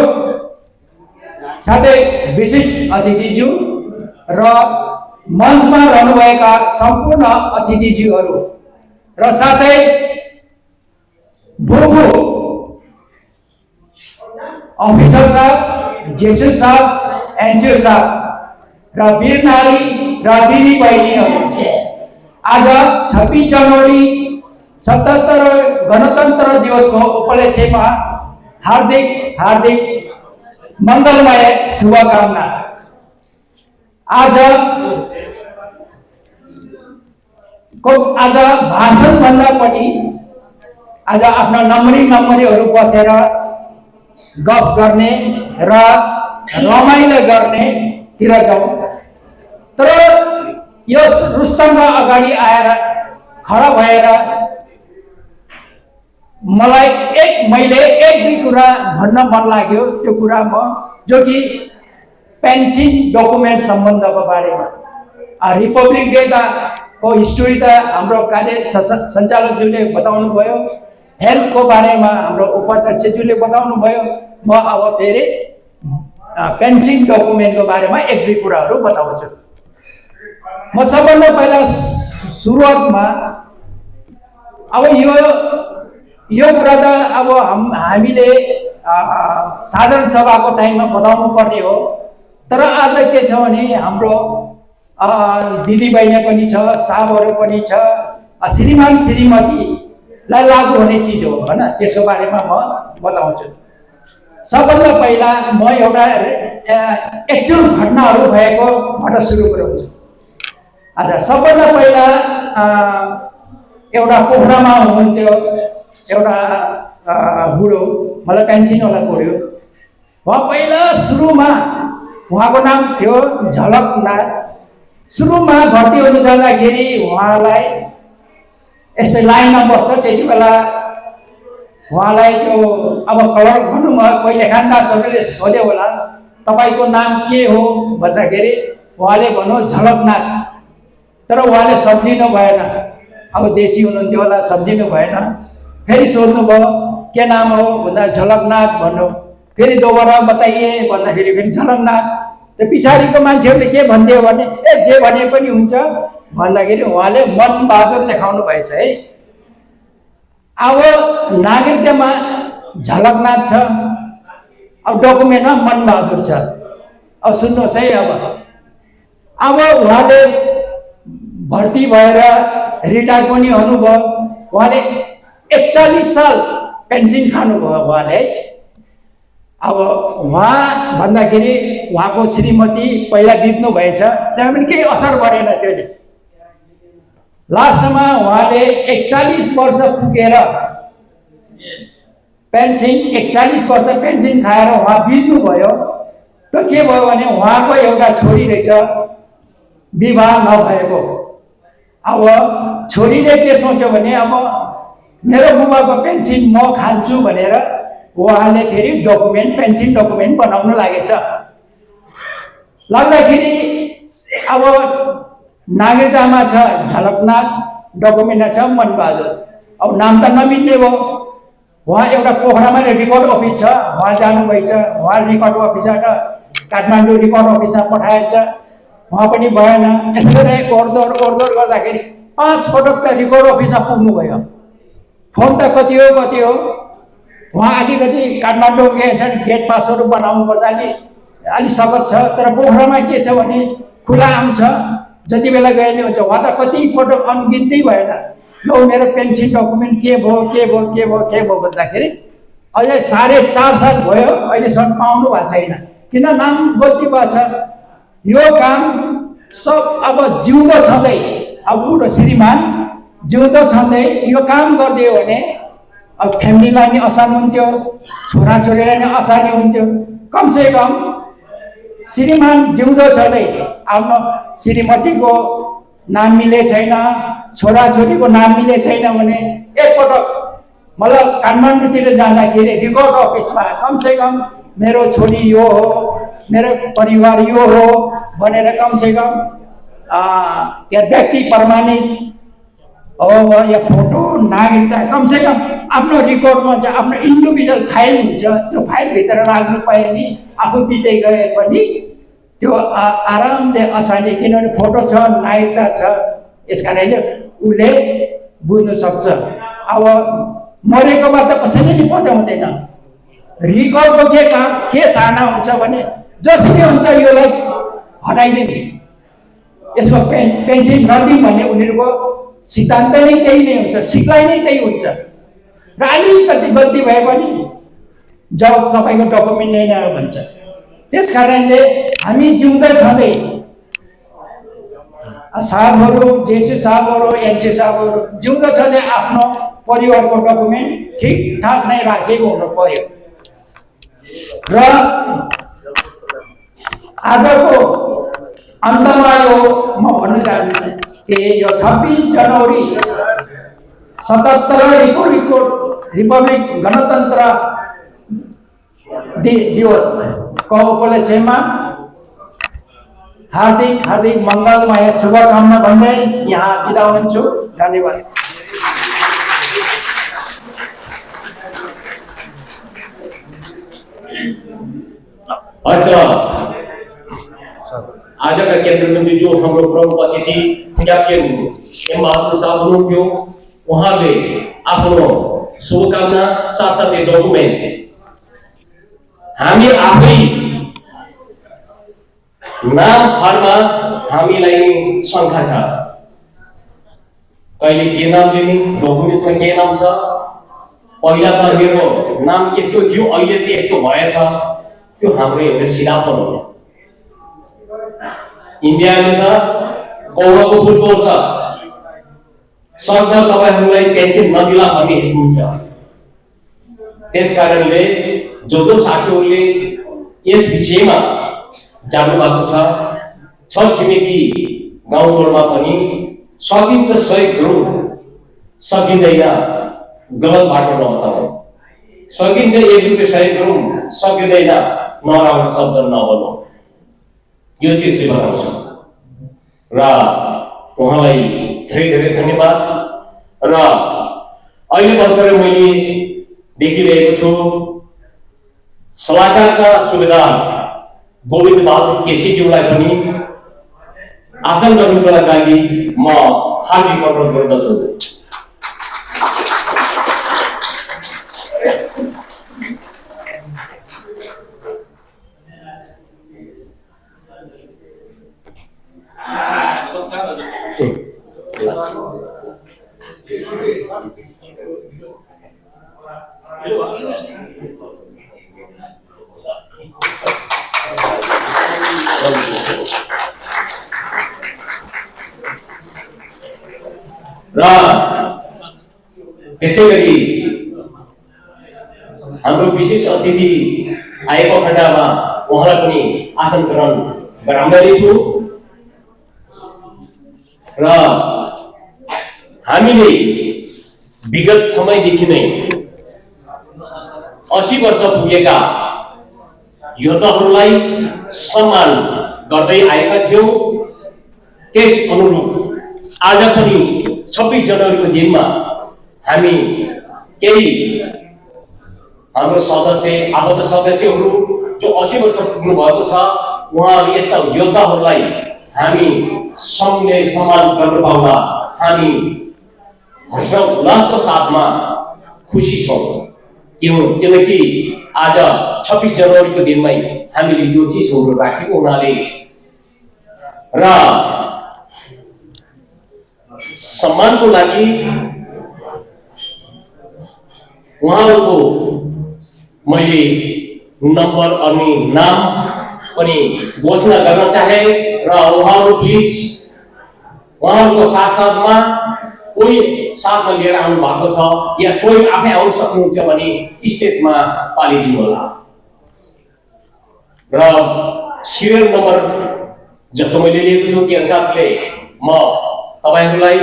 साथै विशिष्ट अतिथिज्यू र मञ्चमा रहनुभएका सम्पूर्ण अतिथिज्यूहरू र साथै भोगो अफिसर साहब, जेसु साहब, एनजिओ साहब र वीर नारी र दिदी बहिनीहरू आज 26 जनवरी 77 गणतन्त्र दिवसको उपलक्ष्यमा हार्दिक हार्दिक मङ्गलमय शुभकामना। आज भाषणभन्दा पनि आज आफ्ना नम्बरीहरू बसेर गफ गर्ने र रमाइलो गर्नेतिर जाउँ। तर यो रुस्तममा अगाडि आएर खडा भएर मैले एक दुई कुरा भन्न मन लाग्यो। त्यो कुरा जो कि पेन्सन डकुमेन्ट सम्बन्धको बारेमा रिपब्लिक डे को हिस्ट्री त हाम्रो कार्य सञ्चालकज्यूले बताउनु भयो, हेल्थको बारेमा हाम्रो उपाध्यक्षज्यूले बताउनु भयो। म अब फेरि पेन्सन डकुमेन्टको बारेमा एक दुई कुराहरू बताउँछु। म सबभन्दा पहिला सुरुवातमा अब यो कुरा त अब हामीले साधारण सभाको टाइममा बताउनु पर्ने हो। तर आज के छ भने हाम्रो दिदीबहिनी पनि छ, साहबहरू पनि छ, श्रीमान श्रीमतीलाई लागू हुने चिज हो हैन। त्यसको बारेमा म बताउँछु। सबभन्दा पहिला म एउटा एक्चुअल घटनाहरू भएकोबाट सुरु गराउँछु। आज सबभन्दा पहिला एउटा पोखरामा हुनुहुन्थ्यो एउटा बुढो, मलाई पेन्सनवाला बुढो। उहाँ पहिला सुरुमा उहाँको नाम थियो झलकनाथ। सुरुमा भर्ती हुनु जाँदाखेरि उहाँलाई यसै लाइनमा बस्छ। त्यति बेला उहाँलाई त्यो अब कलर भनौँ पहिले खानदासहरूले सोध्यो होला तपाईँको नाम के हो भन्दाखेरि उहाँले भन्नु झलकनाथ। तर उहाँले सम्झिनु भएन, अब देशी हुनुहुन्थ्यो होला, सम्झिनु भएन। फेरि सोध्नुभयो के नाम हो भन्दा झलकनाथ भन्नु। फेरि दोबारा बताइए भन्दाखेरि फेरि झलकनाथ। त्यो पछाडिको मान्छेहरूले के भन्दियो भने जे भने पनि हुन्छ भन्दाखेरि उहाँले मनबहादुर लेखाउनु भएछ है। अब नागरिकतामा झलकनाथ छ, अब डकुमेन्टमा मनबहादुर छ। अब सुन्नुहोस् है, अब उहाँले भर्ती भएर रिटायर पनि हुनुभयो। उहाँले 41 साल पेन्सन खानुभयो उहाँले। अब उहाँ भन्दाखेरि उहाँको श्रीमती पहिला बित्नु भएछ, त्यहाँ पनि केही असर गरेन त्यसले। लास्टमा उहाँले 41 वर्ष पुगेर पेन्सन 41 वर्ष पेन्सन खाएर उहाँ बित्नु भयो। त के भयो भने उहाँको एउटा छोरी रहेछ विवाह नभएको। अब छोरीले के सोच्यो भने अब मेरो बुबाको पेन्सन म खान्छु भनेर उहाँले फेरि पेन्सन डकुमेन्ट बनाउन लागेछ। लाग्दाखेरि अब नागरिकतामा छ झलकनाथ, डकुमेन्टमा छ मनबहादुर। अब नाम त नमिल्ने भयो। उहाँ एउटा पोखरामा रेकर्ड अफिस छ, उहाँ जानुभएछ। उहाँ रेकर्ड अफिसबाट काठमाडौँ रेकर्ड अफिसमा पठाएछ, उहाँ पनि भएन। यसो गरेर ओर्दोर गर्दाखेरि 5 पटक त रेकर्ड अफिसमा पुग्नुभयो। फोन त कति हो उहाँ अलिकति काठमाडौँ गएछन्, गेट पासहरू बनाउनुपर्छ, अलिक सकत छ। तर पोखरामा के छ भने खुला आम छ, जति बेला गए नि हुन्छ। उहाँ त कति पटक अनगिन्ती भएन। लौ मेरो पेन्सन डकुमेन्ट के भयो भन्दाखेरि अहिले 4.5 साल भयो, अहिलेसम्म पाउनु भएको छैन। किन नाम गल्ती भएको छ। यो काम सब अब जिउँदो छँदै, अब बुढो श्रीमान जिउँदो छँदै यो काम गरिदियो भने अब फ्यामिलीलाई नि आसान हुन्थ्यो, छोराछोरीलाई नि आसानी हुन्थ्यो। कमसेकम श्रीमान जिउँदो छँदै आफ्नो श्रीमतीको नाम मिले छैन, छोराछोरीको नाम मिले छैन भने एकपटक मलाई काठमाडौँतिर जाँदाखेरि रेकर्ड अफिसमा कमसेकम मेरो छोरी यो हो, मेरो परिवार यो हो भनेर कमसेकम व्यक्ति प्रमाणित या फोटो नागरिकता कमसेकम आफ्नो रेकर्डमा चाहिँ आफ्नो इन्डिभिजुअल फाइल हुन्छ, त्यो फाइलभित्र राख्नु पाए नि आफू बित्दै गए पनि त्यो आरामले आसानी, किनभने फोटो छ, नागरिकता छ, यस कारणले उसले बुझ्नु सक्छ। अब मरेकोमा त कसैले नि पत्याउँदैन। रेकर्डको के चाहना हुन्छ भने जसरी हुन्छ योलाई हटाइदिने, यसको पेन्सन नदिउँ भन्ने उनीहरूको सिद्धान्त नै त्यही नै हुन्छ, सिकाइ नै त्यही हुन्छ। र अलिकति गल्ती भए पनि जब तपाईँको डकुमेन्ट नै नआयो भन्छ। त्यस कारणले हामी जिउँदै छँदै साहबहरू, जेसी साहबहरू, एनसी साहबहरू जिउँदो छँदै आफ्नो परिवारको डकुमेन्ट ठिकठाक नै राखेको हुनु पर्यो। र आजको अन्तमा यो म भन्न चाहन्छु कि यो 26 जनवरी 77 रिपब्लिक गणतन्त्र दिवसको उपलक्ष्यमा हार्दिक हार्दिक मङ्गलमय शुभकामना भन्दै यहाँ बिदा हुन्छु। धन्यवाद। आजका केन्द्रबिन्दु जो हाम्रो प्रमुख अतिथि क्याप्टेन एम बहादुर साहब हुनुहुन्थ्यो, उहाँले आफ्नो शुभकामना साथसाथै डकुमेन्ट हामी आफै नाम थरमा हामीलाई नि शङ्का छ, कहिले के नाम दिने, डकुमेन्ट्समा के नाम छ, पहिला त मेरो नाम यस्तो थियो अहिले त यस्तो भएछ, त्यो हाम्रो एउटा सिधापन हो। इन्डियाले त कौवाको फुल चोर्छ, सक्दा तपाईहरुलाई पेन्सन नदिला भन्ने हेतु हुन्छ। त्यस कारणले जो साथीहरूले यस विषयमा जान्नु भएको छ, छिमेकी गाउँघरमा पनि सकिन्छ सहयोग गरौँ, सकिँदैन गलत बाटो नबताउँ, सकिन्छ 1 रुपैयाँ सहयोग गरौँ, सकिँदैन नराम्रो शब्द नबोलौँ, यो चिजले बनाउँछ। र उहाँलाई धेरै धेरै धन्यवाद। र अहिले भर्खरै मैले देखिरहेको छु सलाहकारका सुबेदार गोविन्द बहादुर केसीज्यूलाई पनि आसन गर्नुको लागि म हार्दिक अनुरोध गर्दछु। र त्यसैगरी हाम्रो विशेष अतिथि आएको खण्डमा उहाँलाई पनि आसन ग्रहण गराउँदैछु। र हामीले विगत समयदेखि नै 80 वर्ष पुगेका योद्धाहरूलाई सम्मान गर्दै आएका थियौं। त्यस अनुरूप आज पनि 26 जनवरीको दिनमा हामी केही हाम्रो सदस्य आबद्ध सदस्यहरू जो 80 वर्ष पुग्नु भएको छ, उहाँहरू यस्ता योद्धाहरूलाई हामी सम्मान गर्न पाउँदा हामी हर्षोल्लासको साथमा खुसी छौँ। किनकि आज 26 जनवरीको दिनमै हामीले यो चिजहरू राखेको हुनाले र सम्मानको लागि उहाँहरूको मैले नम्बर अनि नाम पनि घोषणा गर्न चाहे र उहाँहरू प्लिज उहाँहरूको साथमा कोही साथमा लिएर आउनु भएको छ या स्वयं आफै आउन सक्नुहुन्छ भने स्टेजमा पालिदिनु होला। र सिरियल नम्बर जस्तो मैले लिएको छु त्यो अनुसारले म तपाईहरुलाई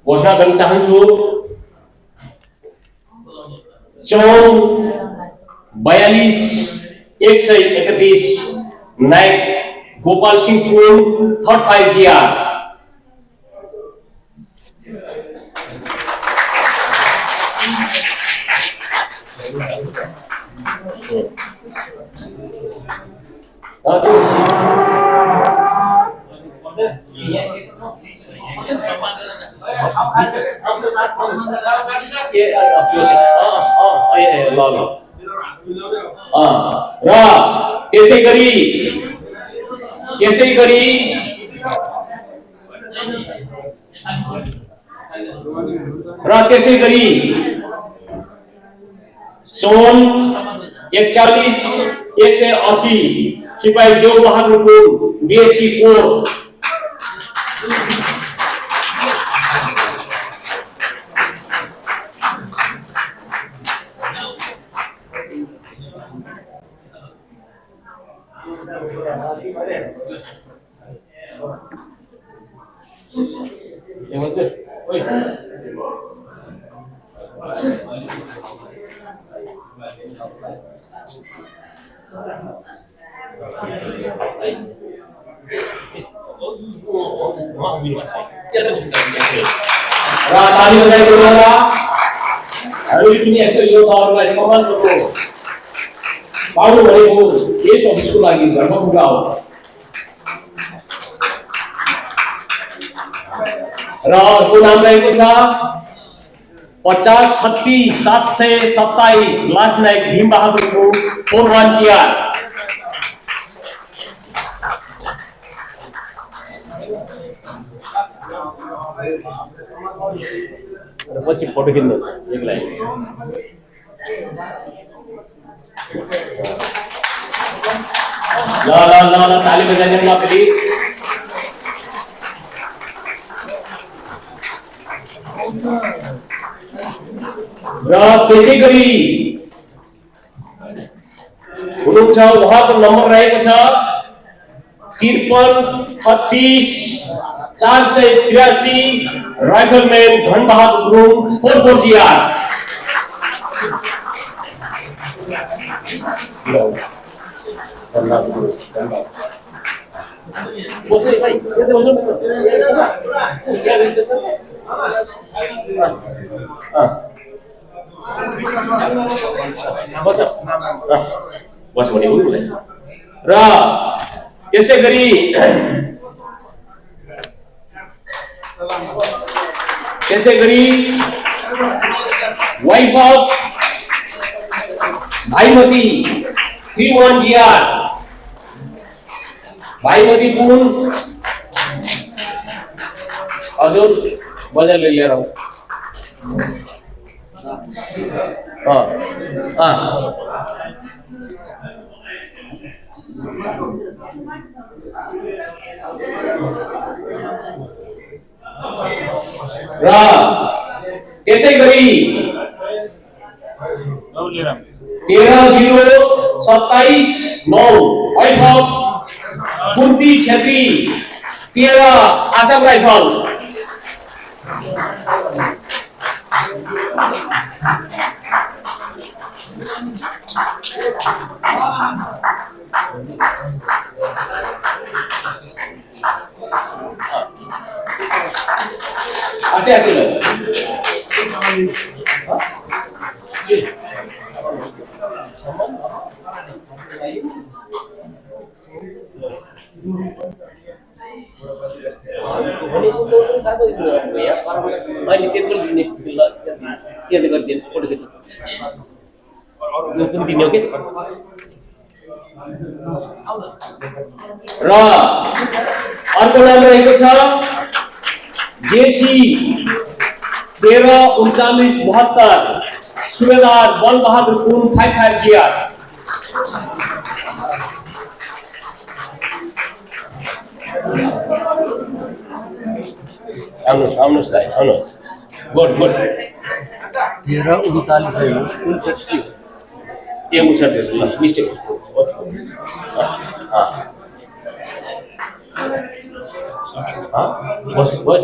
घोषणा गर्न चाहन्छु। 42 131 नायक गोपाल सिंह पुन 35 GR। र त्यसै गरी सोन 41-180 सिपाही देव बहादुर गुरुङ बीएससी कोर र ताली बजाइदिनु होला हामीले पनि यस्तो योद्धाहरूलाई सम्मान गर्नु पाउनु भनेको यस अफिसको लागि गर्वको कुरा हो र अर्को नाम रहेको छ 50-36-727 लास्ट नायक भीम बहादुरको 41 GR पछि फोटो खिच्नु एकलाई ल ताली बजाइदिनु ल प्लिज र त्यसै गरी हुनुहुन्छ उहाँको नम्बर रहेको छ 53-36-483 राइफलम्यान धन बहादुर गुरुङ 44 GR बस भनेको र त्यसै गरी वाइफ अफ भाइमती 31 GR भाइमती पुन हजुर बजारले लिएर आऊ र त्यसै गरी 13-0-27-9 wife of Kunti Chhetri 13 Assam rifle आते लो र अर्को नाम रहेको छ जेसी 13-39-72 सुबेदार बल बहादुर गुरुङ 55 GR आउनुहोस् दाइ आउनुहोस् गुड 13-39-59 ए 59 ल मिस्टेक बस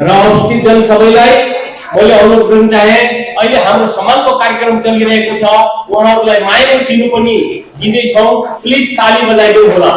र उपस्थित जन सबैलाई मैले अनुरोध गर्न चाहे अहिले हाम्रो सम्मानको कार्यक्रम चलिरहेको छ उहाँहरूलाई मायाको चिनो पनि दिँदै छौं प्लिज ताली बजाइदिनु होला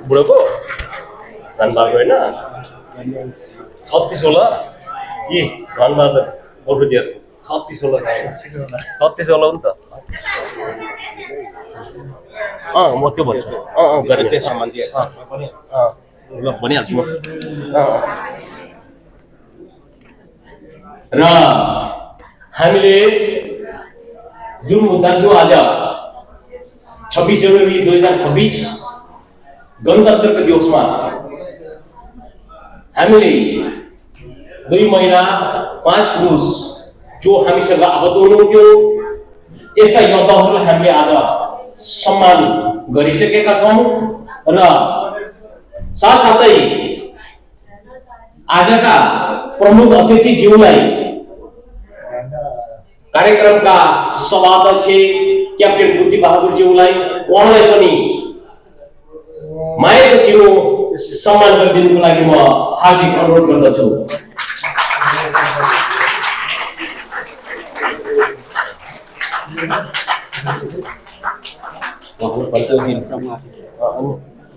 बुढोको धनबहादुर होइन 36 होला ए धनबहादुर गोरुजी 36 होला 36 होला नि त म त्यो भन्छु गर्ने सामान दिए ल भनिहाल्छु म र हामीले जुन मुद्दा थियो आज 26 जनवरी 2026 गणतन्त्रको दिवसमा हामीले 2 महिला 5 पुरुष जो हामीसँग आबद्ध हुनुहुन्थ्यो यस्ता योद्धाहरूलाई हामीले आज सम्मान गरिसकेका छौं र साथसाथै आजका प्रमुख अतिथिज्यूलाई कार्यक्रमका सभाध्यक्ष क्याप्टेन बुद्धि बहादुर ज्यूलाई उहाँलाई पनि मायाको चिनो सम्मान गरिदिनुको लागि म हार्दिक अनुरोध गर्दछु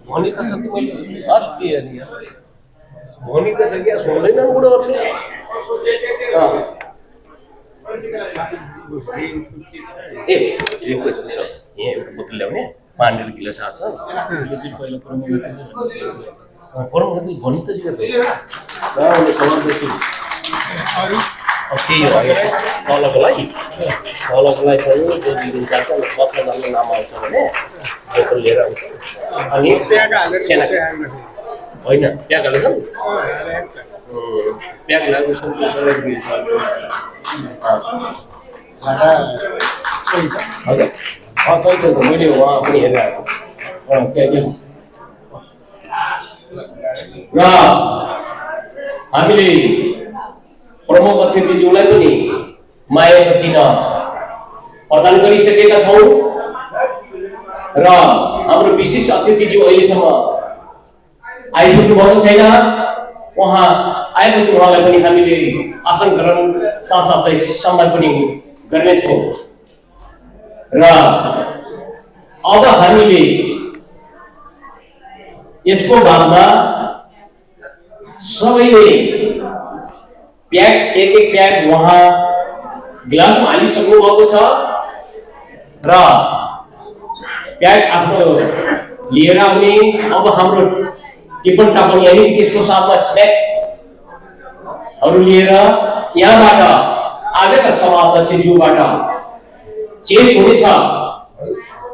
भनि त सक्छु मैले अति अनि भनि त सकिया सुन्दैन बुढोहरूले ए रिक्वेस्ट छ यहाँ एउटा बोतल ल्याउने पानी गिलास छ परमगति भन्नु त तलकोलाई चाहिँ जो दिनु चाहन्छ कसलाई नाम आउँछ भने बोतल लिएर आउँछ अनि होइन प्याक हालेछन् प्याक लागेपछि सही छ त मैले उहाँ पनि हेरिरहेको र हामीले प्रमुख अतिथिज्यूलाई पनि मायाको चिन्ह प्रदान गरिसकेका छौं र हाम्रो विशेष अतिथिज्यू अहिलेसम्म आइपुग्नु भएको छैन उहाँ आएपछि उहाँलाई पनि हामीले आसन ग्रहण साथसाथै सम्मान पनि गर्नेछौँ र अब हामीले यसको बादमा सबैले प्याक एक प्याक वहाँ गिलासमा हालिसक्नु भएको छ र प्याक आफ्नो लिएर आउने अब हाम्रो टिफिन टाफन यानी त्यसको साथमा स्नैक्स लिएर यहाँबाट आजका सभाध्यक्षज्यूबाट चेस हुनेछ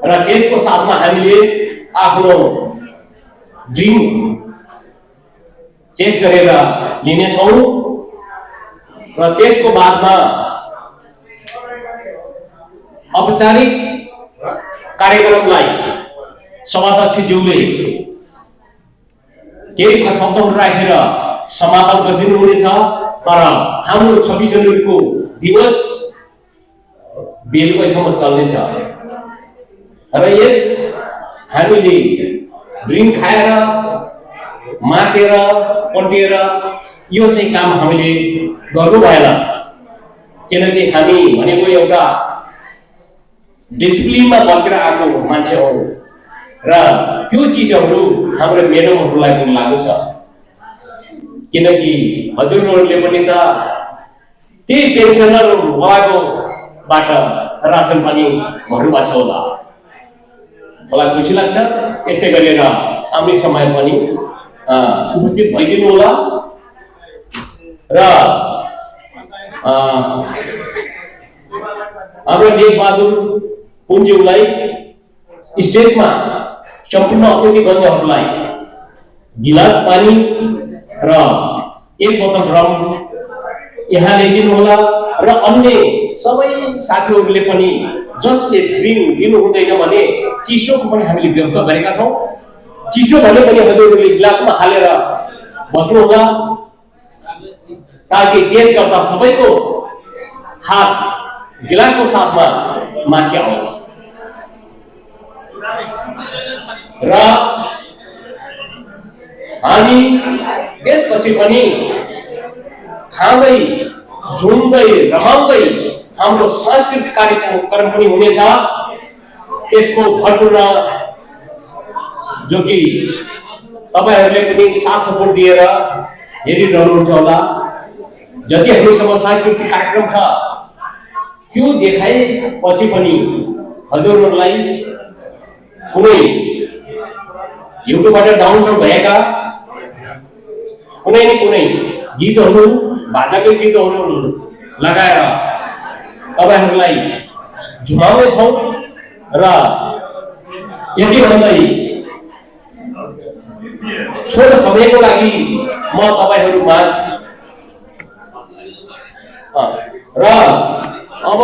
र चेसको साथमा हामीले आफ्नो ड्रिम चेस गरेर लिनेछौँ र त्यसको बादमा औपचारिक कार्यक्रमलाई सभाध्यक्षज्यूले केही शब्दहरू राखेर समापन गरिदिनु हुनेछ। तर हाम्रो 26 जनवरीको दिवस बेलुकैसम्म चल्नेछ र यस हामीले ड्रिङ्क खाएर मातेर पल्टिएर यो चाहिँ काम हामीले गर्नु भएन, किनकि हामी भनेको एउटा डिसिप्लिनमा बसेर आएको मान्छे हो र त्यो चिजहरू हाम्रो म्याडमहरूलाई पनि लागु छ, किनकि हजुरहरूले पनि त त्यही पेन्सनरवालाकोबाट रासन पानी भर्नुभएको छ होला। मलाई खुसी लाग्छ यस्तै गरेर आउने समय पनि उपस्थित भइदिनु होला र हाम्रो नेकबहादुर पुन्ज्यूलाई स्टेजमा सम्पूर्ण अतिथिगणहरूलाई गिलास पानी र 1 बोतल ड्रम यहाँ ल्याइदिनु होला र अन्य सबै साथीहरूले पनि जसले ड्रिङ्क लिनु हुँदैन भने चिसोको पनि हामीले व्यवस्था गरेका छौँ। चिसो भने पनि हजुरहरूले गिलासमा हालेर बस्नु होला ताकि चेस गर्दा सबैको हात गिलासको साथमा माथि आओस् र हामी त्यसपछि पनि खाँदै झुम्दै रमाउँदै हाम्रो सांस्कृतिक कार्यक्रम पनि हुनेछ। त्यसको भरपूर्ण जो कि तपाईहरूले पनि साथ सपोर्ट दिएर हेरिरहनुहुन्छ होला। जति हामीसँग सांस्कृतिक कार्यक्रम छ त्यो देखाएपछि पनि हजुरहरूलाई कुनै युट्युबबाट डाउनलोड भएका कुनै न कुनै गीतहरू भाषाकै गीतहरू लगाएर तपाईहरूलाई झुमाउनेछौँ र यति भन्दै छोटो समयको लागि म तपाईहरूमाझ र अब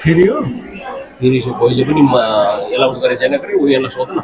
फेरि हो फेरि पहिले पनि एलाउन्स गरेको छैन कि उयोलाई सोध्नु